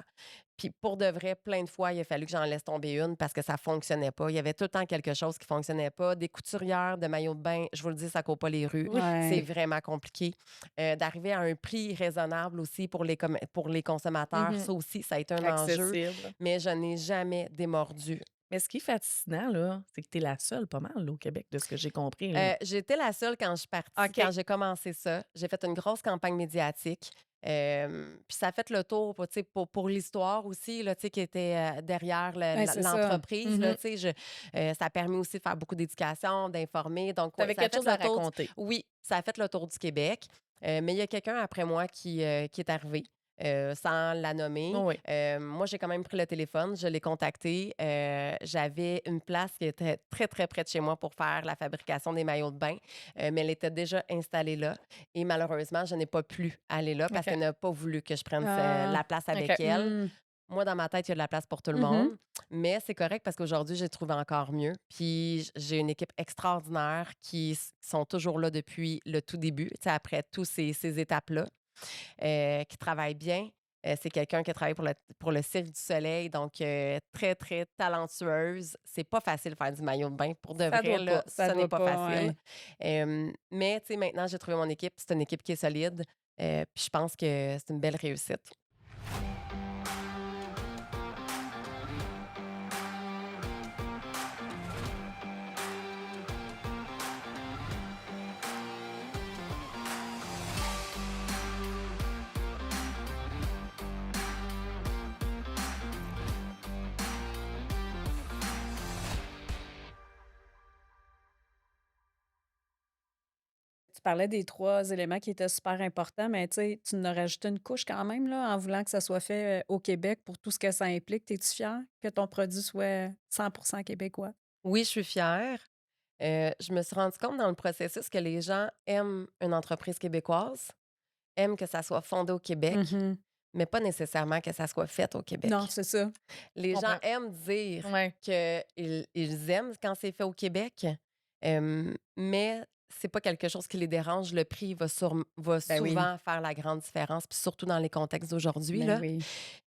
Puis pour de vrai, plein de fois, il a fallu que j'en laisse tomber une parce que ça fonctionnait pas. Il y avait tout le temps quelque chose qui fonctionnait pas. Des couturières de maillots de bain, je vous le dis, ça court pas les rues.
Oui.
C'est
Ouais.
vraiment compliqué. D'arriver à un prix raisonnable aussi pour pour les consommateurs,
Mhm.
ça aussi, ça a été un enjeu.
Accessible.
Mais je n'ai jamais démordu.
Mais ce qui est fascinant, là, c'est que tu es la seule pas mal là, au Québec, de ce que j'ai compris. Là.
J'étais la seule quand je suis partie,
OK.
quand j'ai commencé ça. J'ai fait une grosse campagne médiatique. Puis ça a fait le tour tu sais, pour l'histoire aussi, là, tu sais, qui était derrière
Ouais, c'est ça.
l'entreprise. Là,
Mhm.
tu sais, ça a permis aussi de faire beaucoup d'éducation, d'informer. Donc,
Tu avais
ça a
quelque
fait
chose à
le tour.
raconter.
Oui, ça a fait le tour du Québec. Mais il y a quelqu'un après moi qui est arrivé. Sans la nommer.
Oh oui.
Moi, j'ai quand même pris le téléphone, je l'ai contacté. J'avais une place qui était très, très près de chez moi pour faire la fabrication des maillots de bain, mais elle était déjà installée là. Et malheureusement, je n'ai pas pu aller là parce
OK.
qu'elle n'a pas voulu que je prenne
Ah.
la place avec
OK.
elle.
Hmm.
Moi, dans ma tête, il y a de la place pour tout le
Mhm.
monde, mais c'est correct parce qu'aujourd'hui, j'ai trouvé encore mieux. Puis j'ai une équipe extraordinaire qui sont toujours là depuis le tout début, tu sais, après tous ces étapes-là, qui travaille bien. C'est quelqu'un qui a travaillé pour le Cirque du Soleil, donc très, très talentueuse. C'est pas facile de faire du maillot de bain. Pour de
Ça
vrai,
doit
là,
pas.
Ça
ce n'est
doit
pas
pas,
facile.
ouais.
Mais tu sais, maintenant, j'ai trouvé mon équipe. C'est une équipe qui est solide. Puis je pense que c'est une belle réussite.
Tu parlais des 3 éléments qui étaient super importants, mais tu sais, tu en as rajouté une couche quand même là, en voulant que ça soit fait, au Québec pour tout ce que ça implique. Es-tu fière que ton produit soit 100 québécois?
Oui, je suis fière. Je me suis rendu compte dans le processus que les gens aiment une entreprise québécoise, aiment que ça soit fondé au Québec,
Mmh.
mais pas nécessairement que ça soit fait au
Non,
Québec.
c'est ça.
Les gens
Comprends.
aiment dire
Ouais,
qu'ils aiment quand c'est fait au Québec, mais c'est pas quelque chose qui les dérange. Le prix va
Ben oui,
souvent faire la grande différence, puis surtout dans les contextes d'aujourd'hui,
ben
là.
oui.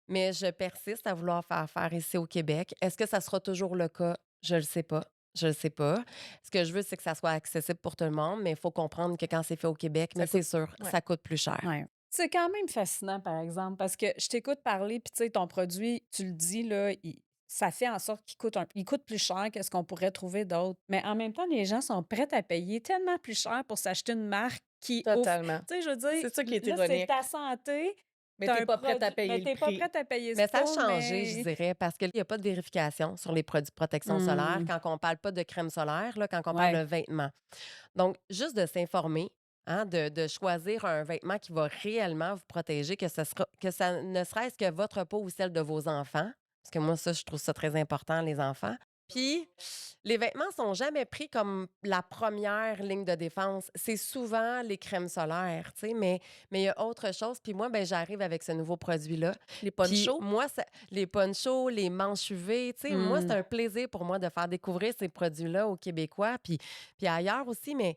Mais je persiste à vouloir faire affaire ici au Québec. Est-ce que ça sera toujours le cas? Je le sais pas. Je le sais pas. Ce que je veux, c'est que ça soit accessible pour tout le monde, mais il faut comprendre que quand c'est fait au Québec,
ça
mais c'est
coûte
sûr,
ouais.
ça coûte plus cher.
Ouais. C'est quand même fascinant, par exemple, parce que je t'écoute parler, puis tu sais, ton produit, tu le dis, là, ça fait en sorte il coûte plus cher que ce qu'on pourrait trouver d'autres. Mais en même temps, les gens sont prêts à payer tellement plus cher pour s'acheter une marque qui offre.
Totalement.
Tu sais, je veux dire,
C'est ça qui est
là, c'est ta
ironique.
santé,
Mais
t'as
t'es
un
pas prête à
produit,
payer
mais
le
t'es pas
prix.
prête à payer
Mais
ce
ça a
pour,
changé, je
mais.
dirais, parce qu'il y a pas de vérification sur les produits de protection solaire
Mmh,
quand on parle pas de crème solaire, là, quand on parle de
ouais,
vêtements. Donc, juste de s'informer, hein, de choisir un vêtement qui va réellement vous protéger, que ça ne serait-ce que votre peau ou celle de vos enfants. Parce que moi, ça, je trouve ça très important, les enfants. Puis, les vêtements sont jamais pris comme la première ligne de défense. C'est souvent les crèmes solaires, tu sais, mais il y a autre chose. Puis moi, ben, j'arrive avec ce nouveau produit-là.
Les
Puis
ponchos,
moi, les ponchos, les manches UV, tu sais, moi, c'est
mmh.
un plaisir pour moi de faire découvrir ces produits-là aux Québécois, puis ailleurs aussi, mais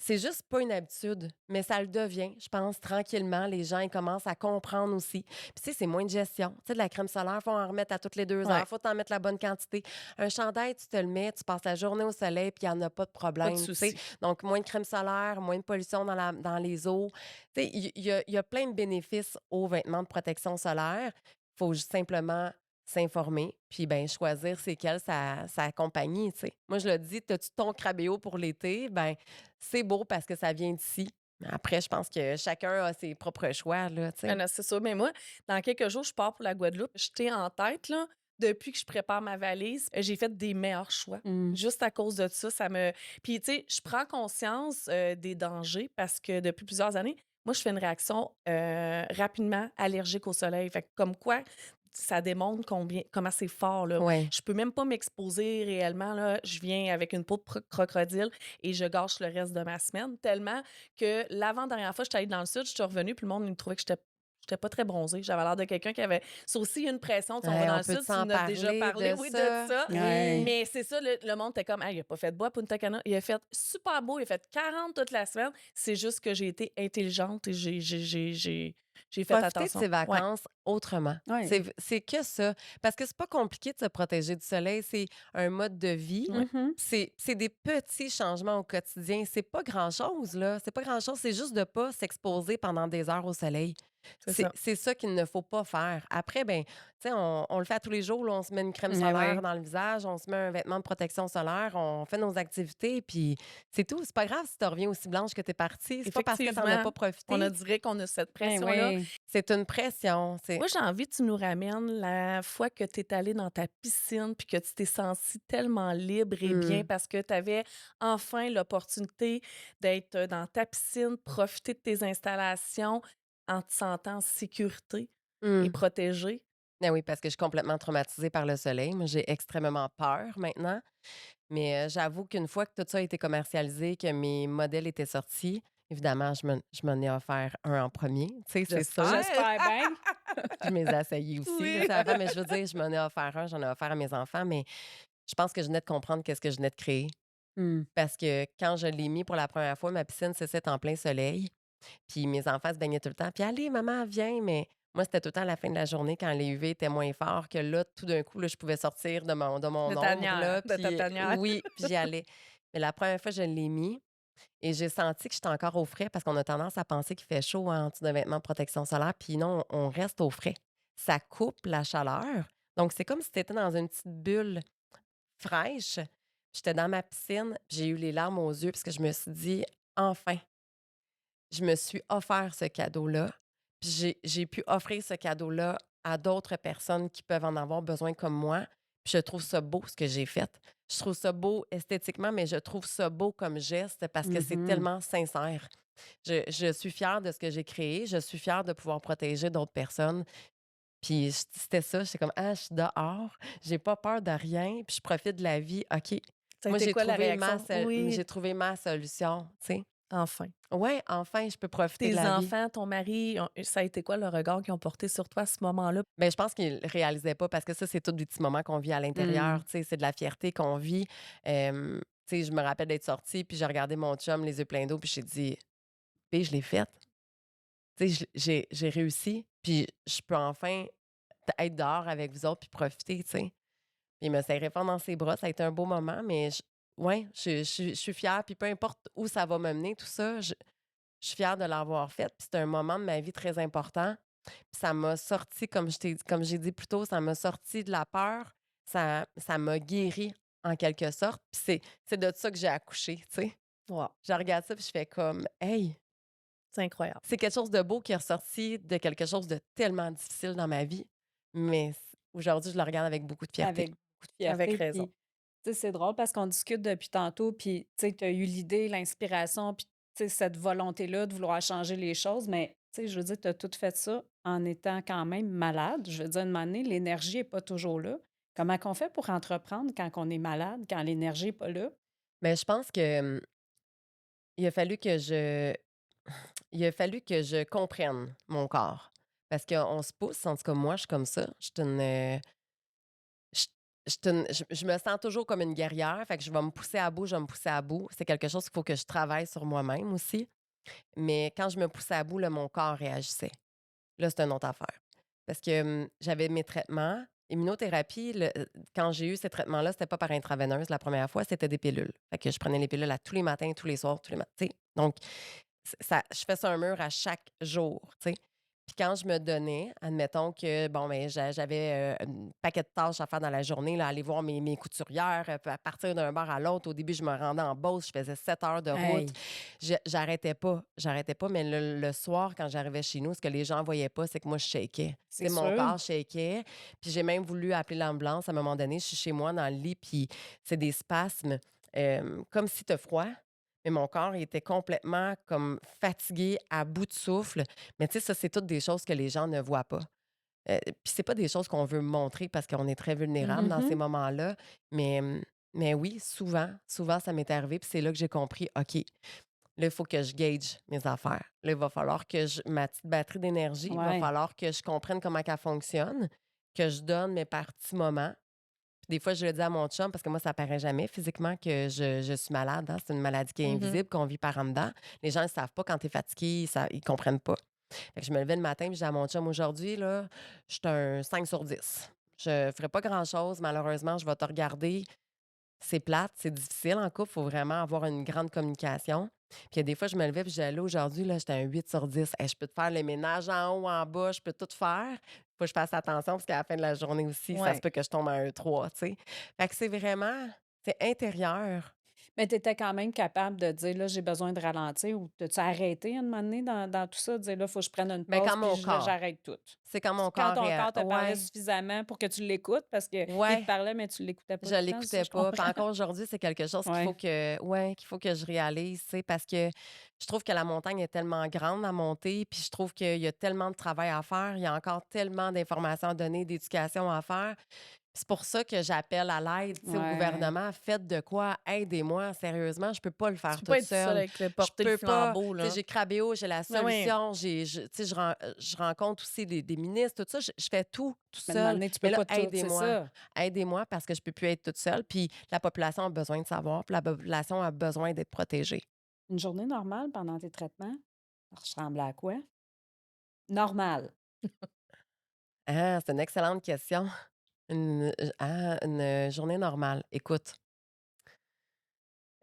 c'est juste pas une habitude, mais ça le devient. Je pense tranquillement, les gens ils commencent à comprendre aussi. Puis tu sais, c'est moins de gestion. Tu sais, de la crème solaire, faut en remettre à toutes les 2 heures,
Ouais,
faut t'en mettre la bonne quantité. Un chandail, tu te le mets, tu passes la journée au soleil, puis il n'y en a pas de
pas de
problème, tu sais.
souci.
Donc, moins de crème solaire, moins de pollution dans les eaux. Tu sais, il y a plein de bénéfices aux vêtements de protection solaire. Il faut juste simplement s'informer, puis ben choisir c'est quelle sa compagnie, tu sais. Moi, je le dis, t'as-tu ton Crabéo pour l'été? Ben, c'est beau parce que ça vient d'ici. Après, je pense que chacun a ses propres choix, là, tu
Ah
sais.
non, c'est ça. Mais moi, dans quelques jours, je pars pour la Guadeloupe. J'étais en tête, là. Depuis que je prépare ma valise, j'ai fait des meilleurs choix.
mmh.
Juste à cause de ça, ça me. Puis, tu sais, je prends conscience des dangers parce que depuis plusieurs années, moi, je fais une réaction rapidement allergique au soleil. Fait que comme quoi, ça démontre comment c'est fort, là.
Ouais.
Je peux même pas m'exposer réellement, là. Je viens avec une peau de crocodile et je gâche le reste de ma semaine tellement que l'avant-dernière fois, j'étais allée dans le sud, je suis revenue, puis le monde il me trouvait que j'étais pas très bronzée. J'avais l'air de quelqu'un qui avait. Ça aussi, il y a une pression. Tu sais, on va
Ouais,
dans
on
le
peut
sud, tu
s'en
en as déjà
parler
parlé,
de
oui, de
ça?
ça.
Ouais.
Oui.
Mais c'est ça, le monde était comme, hey, il a pas fait de bois, Punta Cana. Il a fait super beau, il a fait 40 toute la semaine. C'est juste que j'ai été intelligente et j'ai fait
Profiter de
attention.
ses
Ouais,
vacances autrement.
Ouais.
C'est que ça. Parce que c'est pas compliqué de se protéger du soleil, c'est un mode de vie.
ouais,
Mmh.
C'est des petits changements au quotidien. C'est pas grand-chose, là. C'est pas grand-chose. C'est juste de pas s'exposer pendant des heures au soleil.
c'est ça.
C'est ça qu'il ne faut pas faire. Après, ben, tu sais, on le fait à tous les jours, là. On se met une crème
Ouais,
solaire
ouais.
dans le visage, on se met un vêtement de protection solaire, on fait nos activités, puis c'est tout. C'est pas grave si tu reviens aussi blanche que tu es partie. C'est pas parce que tu en as
Effectivement,
pas
on a
profité.
dirait qu'on a cette
Ben
pression-là.
ouais.
C'est une pression.
Moi, j'ai envie que tu nous ramènes la fois que tu es allée dans ta piscine puis que tu t'es sentie tellement libre et bien
Mmh.
parce que tu avais enfin l'opportunité d'être dans ta piscine, profiter de tes installations en te sentant en sécurité et
Mmh.
protégée.
Ben oui, parce que je suis complètement traumatisée par le soleil. Moi, j'ai extrêmement peur maintenant. Mais j'avoue qu'une fois que tout ça a été commercialisé, que mes modèles étaient sortis, évidemment, je m'en ai offert un en premier, tu sais, c'est sûr.
J'espère bien.
Je me les ai essayés aussi, là,
Oui.
ça avant, mais je veux dire, je m'en ai offert un, j'en ai offert à mes enfants, mais je pense que je venais de comprendre qu'est-ce que je venais de créer.
Mmh.
Parce que quand je l'ai mis pour la première fois, ma piscine, c'est en plein soleil. Puis mes enfants se baignaient tout le temps. Puis «Allez, maman, viens!» Mais moi, c'était tout le temps à la fin de la journée quand les UV étaient moins forts que là, tout d'un coup, là, je pouvais sortir de mon
De
ombre,
tanière,
là,
de ta
puis
tanière.
oui, puis j'y allais. Mais la première fois, je l'ai mis et j'ai senti que j'étais encore au frais parce qu'on a tendance à penser qu'il fait chaud en dessous d'un vêtement de protection solaire, puis non, on reste au frais. Ça coupe la chaleur. Donc, c'est comme si tu étais dans une petite bulle fraîche. J'étais dans ma piscine, puis j'ai eu les larmes aux yeux parce que je me suis dit: «Enfin!» Je me suis offert ce cadeau-là, puis j'ai pu offrir ce cadeau-là à d'autres personnes qui peuvent en avoir besoin comme moi, Puis je trouve ça beau ce que j'ai fait. Je trouve ça beau esthétiquement, mais je trouve ça beau comme geste parce que c'est
Mhm.
tellement sincère. Je suis fière de ce que j'ai créé. Je suis fière de pouvoir protéger d'autres personnes. Puis c'était ça, j'étais comme: «Ah, je suis dehors, j'ai pas peur de rien, puis je profite de la vie. OK,
Ça a
moi
été quoi la réaction?
j'ai
Oui,
trouvé ma solution», tu sais?
enfin.
Ouais, enfin, je peux profiter de
Tes
la vie.
enfants, ton mari, ça a été quoi le regard qu'ils ont porté sur toi à ce moment-là?
Mais je pense qu'ils réalisaient pas parce que ça, c'est tous des petits moments qu'on vit à
Mm.
l'intérieur, tu sais? C'est de la fierté qu'on vit. Tu sais, je me rappelle d'être sortie, puis j'ai regardé mon chum les yeux pleins d'eau, puis j'ai dit: «Beh, je l'ai faite. Tu sais, j'ai réussi, puis je peux enfin être dehors avec vous autres puis profiter», tu sais? Puis il me serré fort dans ses bras, ça a été un beau moment, mais ouais, je suis fière, puis peu importe où ça va me mener, tout ça, je suis fière de l'avoir fait, puis c'était un moment de ma vie très important. Puis ça m'a sorti, comme j'ai dit plus tôt, ça m'a sorti de la peur, ça m'a guéri en quelque sorte, puis c'est de ça que j'ai accouché, tu sais?
Wow,
Je regarde ça, puis je fais comme: «Hey,
c'est incroyable.
c'est quelque chose de beau qui est ressorti de quelque chose de tellement difficile dans ma vie», mais aujourd'hui, je le regarde avec beaucoup de fierté.
Avec beaucoup de
Avec
fierté.
raison.
Puis, tu sais, c'est drôle parce qu'on discute depuis tantôt, puis, tu sais, tu as eu l'idée, l'inspiration, puis, tu sais, cette volonté-là de vouloir changer les choses, mais, tu sais, je veux dire, tu as tout fait ça en étant quand même malade. Je veux dire, une année, l'énergie n'est pas toujours là. Comment qu'on fait pour entreprendre quand on est malade, quand l'énergie n'est pas là?
Mais je pense que, il a fallu que je il a fallu que je comprenne mon corps. Parce qu'on se pousse, en tout cas moi, je suis comme ça. Je suis une, je je suis une je me sens toujours comme une guerrière, fait que je vais me pousser à bout, je vais me pousser à bout. C'est quelque chose qu'il faut que je travaille sur moi-même aussi. Mais quand je me poussais à bout, là, mon corps réagissait. Là, c'est une autre affaire. Parce que, j'avais mes traitements. Immunothérapie, quand j'ai eu ces traitements-là, c'était pas par intraveineuse la première fois, c'était des pilules. Fait que je prenais les pilules à tous les matins, tous les soirs, tous les matins. Donc ça je fais ça un mur à chaque jour, tu sais. Puis quand je me donnais, admettons que, bon, ben, j'avais, un paquet de tâches à faire dans la journée, là, aller voir mes couturières, à partir d'un bar à l'autre. Au début, je me rendais en Beauce, je faisais 7 heures de route.
Hey,
J'arrêtais pas, mais le soir, quand j'arrivais chez nous, ce que les gens voyaient pas, c'est que moi, je shakais.
c'est
Tu sais, mon
sûr.
corps shakait. Puis j'ai même voulu appeler l'ambulance à un moment donné. Je suis chez moi dans le lit, puis c'est des spasmes, comme si tu froid. Mais mon corps, il était complètement comme fatigué, à bout de souffle. Mais tu sais, ça, c'est toutes des choses que les gens ne voient pas. Puis c'est pas des choses qu'on veut montrer parce qu'on est très vulnérable dans ces
Mhm.
moments-là. Mais, mais oui, souvent, ça m'est arrivé. Puis c'est là que j'ai compris, OK, là, il faut que je gauge mes affaires. Là, il va falloir que ma petite batterie d'énergie, il va
Ouais,
falloir que je comprenne comment elle fonctionne, que je donne mes petits moments. Puis des fois, je le dis à mon chum parce que moi, ça paraît jamais physiquement que je suis malade, hein. C'est une maladie qui est
Mhm.
invisible, qu'on vit par en dedans. Les gens ne savent pas quand tu es fatigué, ils comprennent pas. Fait que je me levais le matin, puis je dis à mon chum: «Aujourd'hui, là, je suis un 5/10. Je ferai pas grand-chose, malheureusement, je vais te regarder. C'est plate, c'est difficile en couple, il faut vraiment avoir une grande communication». Puis il y a des fois, je me levais, puis je disais: «Là, aujourd'hui, là, j'étais un 8/10. Hey, je peux te faire le ménage en haut, en bas, je peux tout faire. Faut que je fasse attention parce qu'à la fin de la journée aussi, ça se
Ouais.
peut que je tombe à un 3, tu sais». Fait que c'est intérieur.
mais tu étais quand même capable de dire: «Là, j'ai besoin de ralentir» ou t'as-tu arrêté à un moment donné dans tout ça, de dire: «Là, il faut que je prenne une
Mais
pause puis là, j'arrête tout»?
c'est quand mon
Quand
corps
ton corps te parlait
ouais,
suffisamment pour que tu l'écoutes parce qu'il te
ouais.
parlait, mais tu l'écoutais pas
Je
tout le temps, c'est ça
l'écoutais
je
pas. Puis
comprends?
encore aujourd'hui, c'est quelque chose
Ouais.
qu'il faut que je réalise, tu sais, parce que je trouve que la montagne est tellement grande à monter, puis je trouve qu'il y a tellement de travail à faire. Il y a encore tellement d'informations à donner, d'éducation à faire. C'est pour ça que j'appelle à l'aide, tu sais, au
Ouais.
gouvernement. Faites de quoi? Aidez-moi, sérieusement, je peux pas le
Tu
faire
peux pas
toute
être seule
seule.
avec le
Je
porter le
peux pas,
flambeau,
tu sais,
là.
j'ai Crabéo, j'ai la
Ah oui.
solution, tu sais, je rencontre aussi des ministres, tout ça. Je fais tout
Mais de
seul.
donné, tu
Mais
peux
là,
pas tout, c'est ça.
aidez-moi parce que je peux plus être toute seule. Puis la population a besoin de savoir, puis la population a besoin d'être protégée.
Une journée normale pendant tes traitements, ça ressemblait à quoi? Normal.
Ah, c'est une excellente question. Une journée normale. Écoute,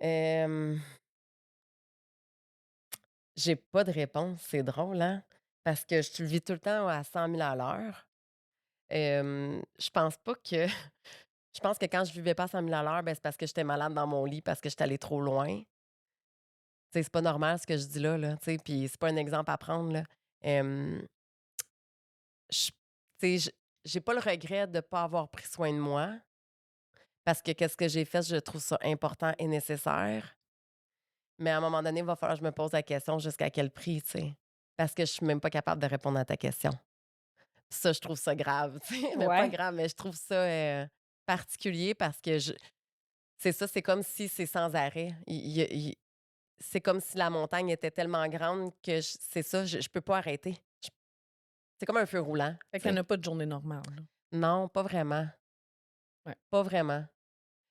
hem, j'ai pas de réponse. C'est drôle, hein? Parce que je vis tout le temps à 100 000 à l'heure. Je pense pas que je pense que quand je vivais pas à 100 000 à l'heure, ben, c'est parce que j'étais malade dans mon lit, parce que j'étais allée trop loin. Tu sais, c'est pas normal ce que je dis là, tu sais, puis c'est pas un exemple à prendre, là. Hem, je tu sais, j'ai pas le regret de pas avoir pris soin de moi. parce que qu'est-ce que j'ai fait, je trouve ça important et nécessaire. Mais à un moment donné, il va falloir que je me pose la question jusqu'à quel prix, tu sais? Parce que je suis même pas capable de répondre à ta question. Ça, je trouve ça grave, tu sais? Mais pas
Ouais.
grave, mais je trouve ça, particulier parce que c'est ça, c'est comme si c'est sans arrêt. C'est comme si la montagne était tellement grande que c'est ça, je peux pas arrêter. C'est comme un feu roulant,
Fait
tu
qu'il y en
sais?
a pas de journée normale, là.
Non, pas vraiment,
Ouais.
pas vraiment.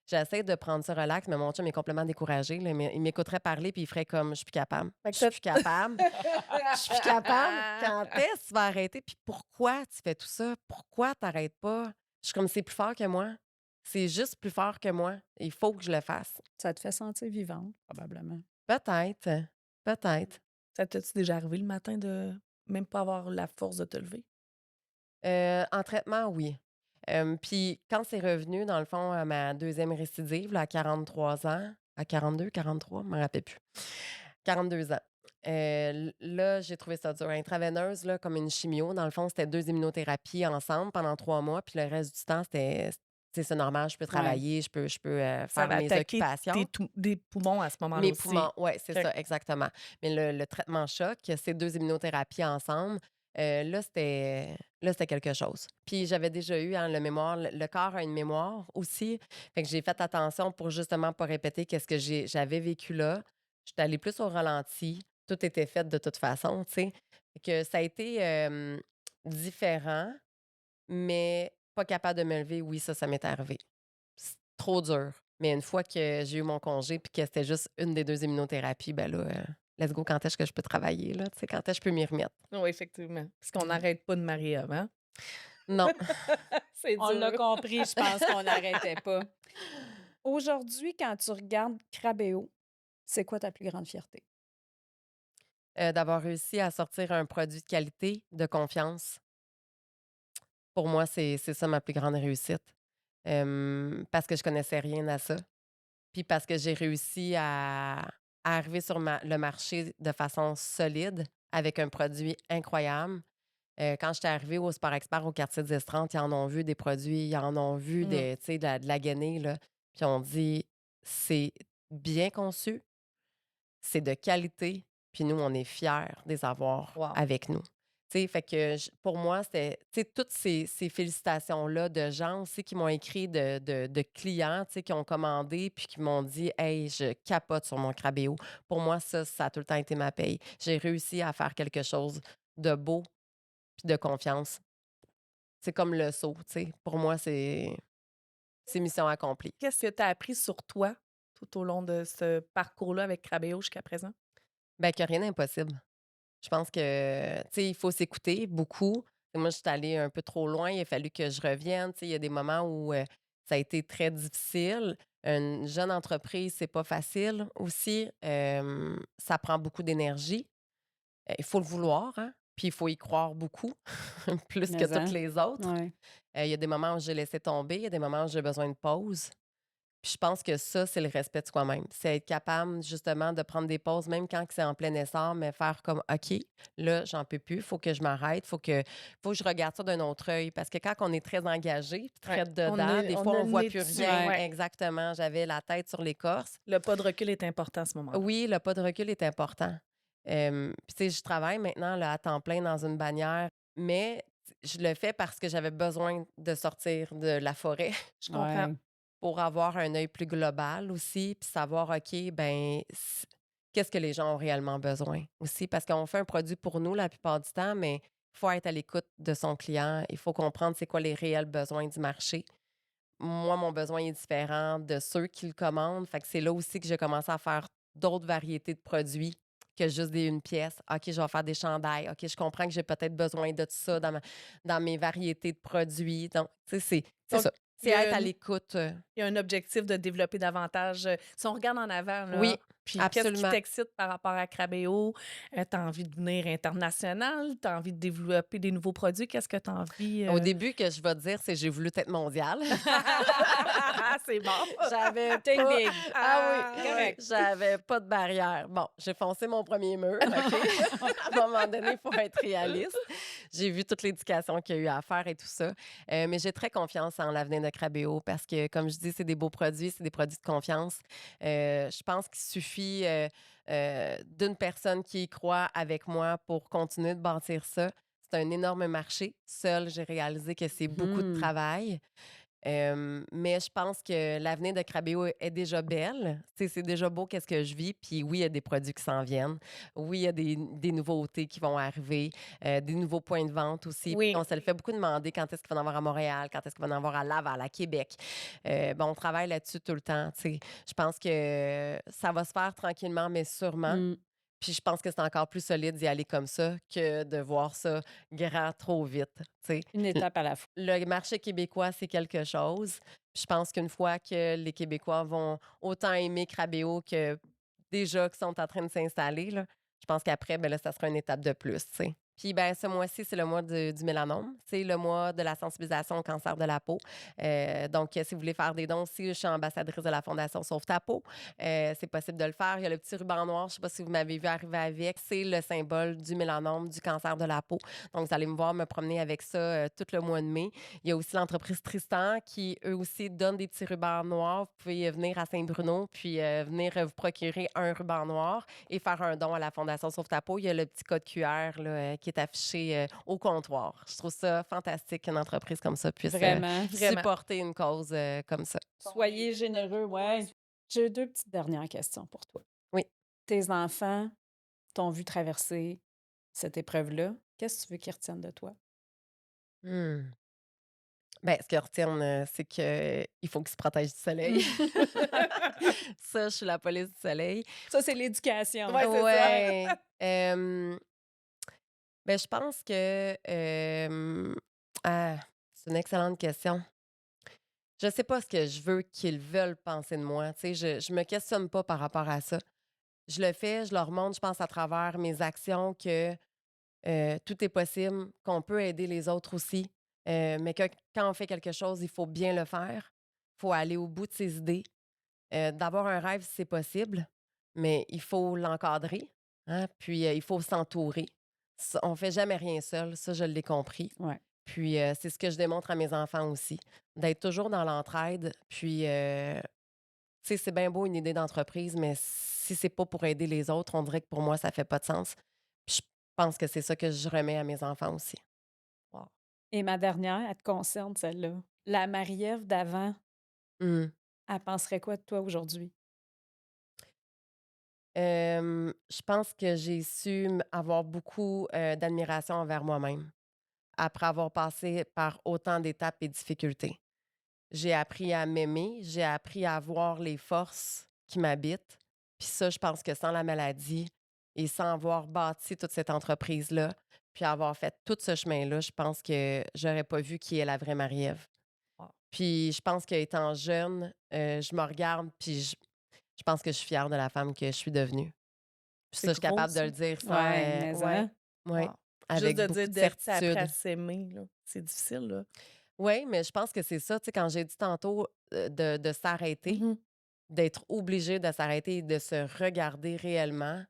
J'essaie de prendre ça relax, mais mon chum est complètement découragé, là, mais il m'écouterait parler puis il ferait comme: «Je suis plus capable,
Fait
je
que
suis plus capable, je suis plus capable. Quand est-ce que tu vas arrêter? Puis pourquoi tu fais tout ça? Pourquoi tu arrêtes pas?» Je suis comme: «C'est plus fort que moi. C'est juste plus fort que moi. Il faut que je le fasse».
Ça te fait sentir vivante, probablement.
Peut-être, peut-être.
ça t'es-tu déjà arrivé le matin de même pas avoir la force de te lever?
En traitement, oui. Puis quand c'est revenu, dans le fond, à ma deuxième récidive, là, à 43 ans, à 42, 43, je me rappelle plus. 42 ans. Là, j'ai trouvé ça dur. Intraveineuse, là, comme une chimio. Dans le fond, c'était 2 immunothérapies ensemble pendant 3 mois, puis le reste du temps, c'est normal, je peux
Ouais.
travailler, je peux,
Ça
faire
va
mes
attaquer
occupations.
des poumons à ce moment-là
Mes
aussi.
poumons, ouais, c'est
OK.
ça, exactement. Mais le traitement choc, ces 2 immunothérapies ensemble, là, c'était quelque chose. Puis j'avais déjà eu, hein, le mémoire le corps a une mémoire aussi. Fait que j'ai fait attention pour justement pas répéter qu'est-ce que j'avais vécu là. J'étais allée plus au ralenti. Tout était fait de toute façon, tu sais? Fait que ça a été, différent, mais pas capable de me lever, oui, ça m'est arrivé. C'est trop dur. Mais une fois que j'ai eu mon congé puis que c'était juste une des 2 immunothérapies, ben là, let's go, quand est-ce que je peux travailler, là? Tu sais, quand est-ce que je peux m'y remettre?
Oui, effectivement. Parce qu'on
Mmh.
n'arrête pas de marier avant.
Non.
C'est
On l'a
dur.
compris, je pense qu'on n'arrêtait pas. Aujourd'hui, quand tu regardes Crabéo, c'est quoi ta plus grande fierté?
D'avoir réussi à sortir un produit de qualité, de confiance. Pour moi, c'est ça ma plus grande réussite. Parce que je connaissais rien à ça. Puis parce que j'ai réussi à arriver sur le marché de façon solide avec un produit incroyable. Quand j'étais arrivée au Sport Expert au quartier des 30, ils en ont vu des produits, ils en ont vu
Mmh.
tu sais, de la gainée, là. Puis on dit: «C'est bien conçu, c'est de qualité, puis nous, on est fiers de les avoir
Wow.
avec nous». Tu sais, fait que pour moi, c'était, tu sais, toutes ces félicitations-là de gens aussi qui m'ont écrit, de clients, tu sais, qui ont commandé puis qui m'ont dit: «Hey, je capote sur mon Crabéo». Pour moi, ça a tout le temps été ma paye. J'ai réussi à faire quelque chose de beau puis de confiance. C'est comme le saut, tu sais. Pour moi, c'est mission accomplie.
Qu'est-ce que tu as appris sur toi tout au long de ce parcours-là avec Crabéo jusqu'à présent?
Ben que rien n'est impossible. Je pense que, tu sais, il faut s'écouter beaucoup. Moi, je suis allée un peu trop loin, il a fallu que je revienne. Tu sais, il y a des moments où, ça a été très difficile. Une jeune entreprise, c'est pas facile aussi. Ça prend beaucoup d'énergie. Il faut le vouloir, hein, puis il faut y croire beaucoup, plus que
Mais
toutes
hein?
les autres.
Ouais.
Il y a des moments où j'ai laissé tomber, il y a des moments où j'ai besoin de pause. Puis je pense que ça, c'est le respect de soi-même. C'est être capable justement de prendre des pauses, même quand c'est en plein essor, mais faire comme OK, là, j'en peux plus, faut que je m'arrête, faut que je regarde ça d'un autre œil. Parce que quand on est très engagé, puis
Ouais.
très dedans, des
On
fois,
a
on
le
voit
nez
plus
dessus.
rien.
Ouais.
Exactement. J'avais la tête sur l'écorce.
Le pas de recul est important à ce moment-là.
Oui, le pas de recul est important. Puis tu sais, je travaille maintenant là, à temps plein dans une bannière, mais je le fais parce que j'avais besoin de sortir de la forêt.
Je comprends.
Ouais.
Pour avoir un œil plus global aussi, puis savoir, OK, ben, qu'est-ce que les gens ont réellement besoin aussi? Parce qu'on fait un produit pour nous la plupart du temps, mais il faut être à l'écoute de son client. Il faut comprendre c'est quoi les réels besoins du marché. Moi, mon besoin est différent de ceux qui le commandent. Fait que c'est là aussi que j'ai commencé à faire d'autres variétés de produits que juste une pièce. OK, je vais faire des chandails. OK, je comprends que j'ai peut-être besoin de ça dans mes variétés de produits. Donc, tu sais, c'est
Donc,
ça.
il
C'est
y
être
a
à
une
l'écoute.
il y a un objectif de développer davantage, si on regarde en avant, là,
Oui,
Puis qu'est-ce qui
Absolument.
t'excite par rapport à Crabéo? Tu envie de devenir international? Tu as envie de développer des nouveaux produits? Qu'est-ce que tu as envie,
Au début, que je vais te dire, c'est j'ai voulu être mondiale.
C'est bon.
J'avais
Think
pas
big.
ah oui,
Ah,
correct.
j'avais pas de barrière. Bon, j'ai foncé mon premier mur, OK? À un moment donné, il faut être réaliste. J'ai vu toute l'éducation qu'il y a eu à faire et tout ça. Mais j'ai très confiance en l'avenir de Crabéo parce que, comme je dis, c'est des beaux produits, c'est des produits de confiance. Je pense qu'il suffit, d'une personne qui y croit avec moi pour continuer de bâtir ça. C'est un énorme marché. Seule, j'ai réalisé que c'est beaucoup de
Mmh.
travail. Mais je pense que l'avenir de Crabéo est déjà belle. Tu sais, c'est déjà beau qu'est-ce que je vis. Puis oui, il y a des produits qui s'en viennent. Oui, il y a des nouveautés qui vont arriver, des nouveaux points de vente aussi. Puis
oui.
on se le fait beaucoup demander quand est-ce qu'il va en avoir à Montréal, quand est-ce qu'il va en avoir à Laval, à Québec. Bon, on travaille là-dessus tout le temps. Tu sais. Je pense que ça va se faire tranquillement, mais sûrement.
Mmh.
Puis je pense que c'est encore plus solide d'y aller comme ça que de voir ça grand trop vite. Tu sais.
Une étape à la fois.
Le marché québécois, c'est quelque chose. Je pense qu'une fois que les Québécois vont autant aimer Crabéo que déjà qui sont en train de s'installer, là, je pense qu'après, ben là, ça sera une étape de plus, tu sais. Puis ben, ce mois-ci, c'est le mois du mélanome. C'est le mois de la sensibilisation au cancer de la peau. Donc, si vous voulez faire des dons aussi, je suis ambassadrice de la Fondation Sauve ta peau. C'est possible de le faire. Il y a le petit ruban noir, je ne sais pas si vous m'avez vu arriver avec. C'est le symbole du mélanome, du cancer de la peau. Donc, vous allez me voir me promener avec ça tout le mois de mai. Il y a aussi l'entreprise Tristan qui, eux aussi, donne des petits rubans noirs. Vous pouvez venir à Saint-Bruno puis venir vous procurer un ruban noir et faire un don à la Fondation Sauve ta peau. Il y a le petit code QR là, qui est affiché au comptoir. Je trouve ça fantastique qu'une entreprise comme ça puisse
Vraiment.
Vraiment.
supporter une cause comme ça.
Soyez généreux, ouais. J'ai 2 petites dernières questions pour toi.
Oui.
Tes enfants t'ont vu traverser cette épreuve-là. Qu'est-ce que tu veux qu'ils retiennent de toi?
Hmm. Ben, ce qu'ils retiennent, c'est qu'il faut qu'ils se protègent du soleil.
Mmh.
Ça, je suis la police du soleil.
Ça, c'est l'éducation.
Ouais, c'est ça.
Ouais. Ben, je pense que, c'est une excellente question. Je sais pas ce que je veux qu'ils veulent penser de moi, tu sais, je me questionne pas par rapport à ça. Je le fais, je leur montre, je pense, à travers mes actions que, tout est possible, qu'on peut aider les autres aussi, mais que quand on fait quelque chose, il faut bien le faire. Il faut aller au bout de ses idées. D'avoir un rêve, c'est possible, mais il faut l'encadrer, hein, puis, il faut s'entourer. On fait jamais rien seul, ça, je l'ai compris.
Ouais.
Puis, c'est ce que je démontre à mes enfants aussi, d'être toujours dans l'entraide. Puis, tu sais, c'est bien beau une idée d'entreprise, mais si c'est pas pour aider les autres, on dirait que pour moi, ça fait pas de sens. Puis je pense que c'est ça que je remets à mes enfants aussi.
Wow.
Et ma dernière, elle te concerne celle-là. La Marie-Ève d'avant,
Mmh.
elle penserait quoi de toi aujourd'hui?
Je pense que j'ai su avoir beaucoup, d'admiration envers moi-même, après avoir passé par autant d'étapes et difficultés. J'ai appris à m'aimer, j'ai appris à voir les forces qui m'habitent. Puis ça, je pense que sans la maladie et sans avoir bâti toute cette entreprise-là, puis avoir fait tout ce chemin-là, je pense que j'aurais pas vu qui est la vraie Marie-Ève.
Wow.
Puis je pense qu'étant jeune, je me regarde, puis je pense que je suis fière de la femme que je suis devenue. Puis
C'est
ça, je suis
gros,
capable de
ça.
le dire sans,
Ouais, mais
ouais,
hein?
ouais,
Wow. Juste
avec
de
beaucoup
dire
de
d'être t'as appris à
certitude.
s'aimer, là. C'est difficile, là.
Oui, mais je pense que c'est ça, tu sais, quand j'ai dit tantôt, de s'arrêter,
Mhm.
d'être obligé de s'arrêter et de se regarder réellement,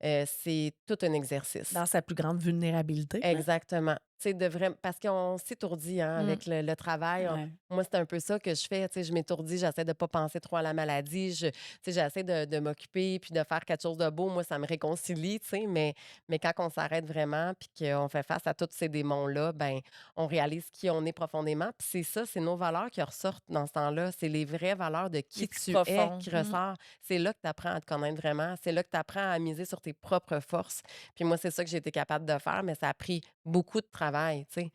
c'est tout un exercice.
Dans sa plus grande vulnérabilité, là.
Exactement. Tu sais, parce qu'on s'étourdit, hein,
Mm.
avec le travail.
Ouais.
Moi, c'est un peu ça que je fais, tu sais, je m'étourdis, j'essaie de pas penser trop à la maladie, tu sais, j'essaie de m'occuper puis de faire quelque chose de beau. Moi, ça me réconcilie, tu sais, mais quand on s'arrête vraiment puis qu'on fait face à tous ces démons-là, ben on réalise qui on est profondément. Puis c'est ça, c'est nos valeurs qui ressortent dans ce temps-là. C'est les vraies valeurs de qui
Les plus
tu es
profondes.
qui
Mm.
ressort. C'est là que tu apprends à te connaître vraiment. C'est là que tu apprends à miser sur tes propres forces. Puis moi, c'est ça que j'ai été capable de faire, mais ça a pris beaucoup de travail, tu sais.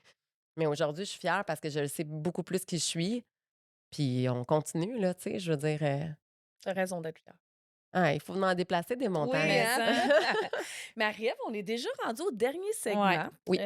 Mais aujourd'hui, je suis fière parce que je le sais beaucoup plus qui je suis. Puis on continue, là, tu sais, je veux dire,
T'as raison d'être fière.
il faut en déplacer des
Oui,
montagnes.
Mais
hein?
hein?
Marie-Ève, on est déjà rendu au dernier
Ouais.
segment.
Oui.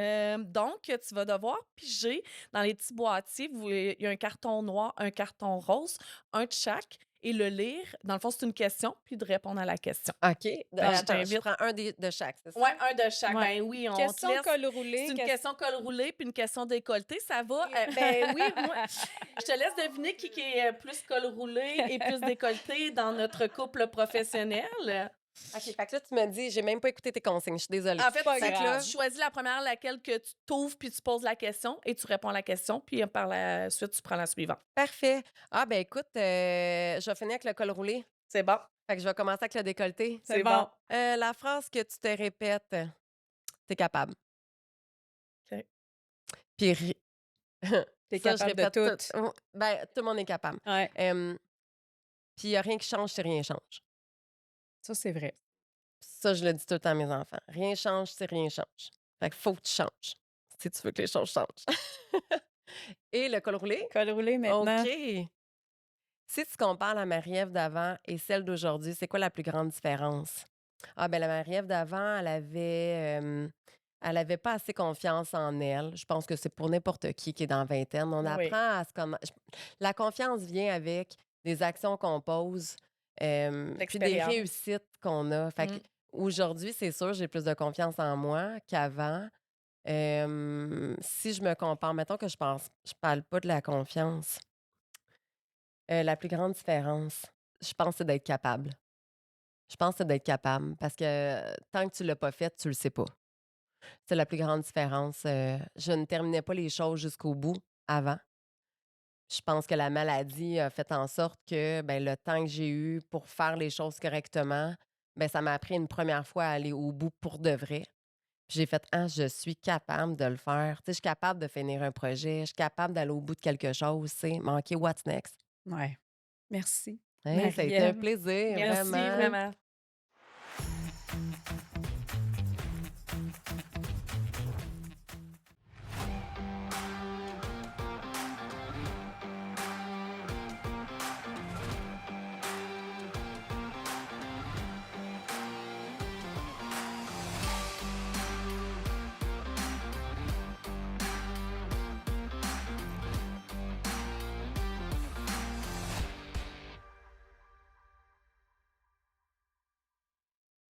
Donc, tu vas devoir piger dans les petits boîtiers. Il y a un carton noir, un carton rose, un de chaque. et le lire. Dans le fond, c'est une question, puis de répondre à la question.
OK.
je
Attends, je
t'invite.
prends un de chaque, c'est ça?
Ouais, un de chaque.
Ouais.
Ben oui, on te
Question
laisse.
col roulé.
C'est une
ques-
question col roulé puis une question décolleté, ça va? Ben oui, moi, je te laisse deviner qui est plus col roulé et plus décolleté dans notre couple professionnel.
OK, fait que là, tu me dis, j'ai même pas écouté tes consignes, je suis désolée.
En fait,
Pas
c'est que là,
grave.
tu choisis la première laquelle que tu t'ouvres puis tu poses la question et tu réponds à la question, puis par la suite, tu prends la suivante.
Parfait. Ah, ben écoute, je vais finir avec le col roulé.
C'est bon?
Fait que je vais commencer avec le décolleté.
C'est bon.
La phrase que tu te répètes, t'es capable.
OK.
Puis
T'es
ça, je
capable de
répète
tout.
Ben, tout le monde est capable.
Ouais,
Puis il n'y a rien qui change si rien change.
ça, c'est vrai.
Ça, je le dis tout le temps à mes enfants. Rien change si rien change. Fait qu'il faut que tu changes si tu veux que les choses changent. Et le col roulé?
Col roulé maintenant.
OK. Si tu compares la Marie-Ève d'avant et celle d'aujourd'hui, c'est quoi la plus grande différence? Ah, ben la Marie-Ève d'avant, elle avait pas assez confiance en elle. Je pense que c'est pour n'importe qui est dans la vingtaine. On
Oui.
apprend à se connaître. La confiance vient avec des actions qu'on pose, puis des
L'expérience.
réussites qu'on a. Fait que
Mm.
aujourd'hui, c'est sûr, j'ai plus de confiance en moi qu'avant. Si je me compare, mettons que je parle pas de la confiance. La plus grande différence, je pense, c'est d'être capable. Je pense, c'est d'être capable parce que tant que tu l'as pas fait, tu le sais pas. C'est la plus grande différence. Je ne terminais pas les choses jusqu'au bout avant. Je pense que la maladie a fait en sorte que ben, le temps que j'ai eu pour faire les choses correctement, ben, ça m'a appris une première fois à aller au bout pour de vrai. Puis j'ai fait, ah, je suis capable de le faire. Tu sais, je suis capable de finir un projet, je suis capable d'aller au bout de quelque chose. C'est manquer what's next.
Ouais. Merci,
Hey, ça a été un
Marie-Ève.
plaisir,
Merci
vraiment.
vraiment.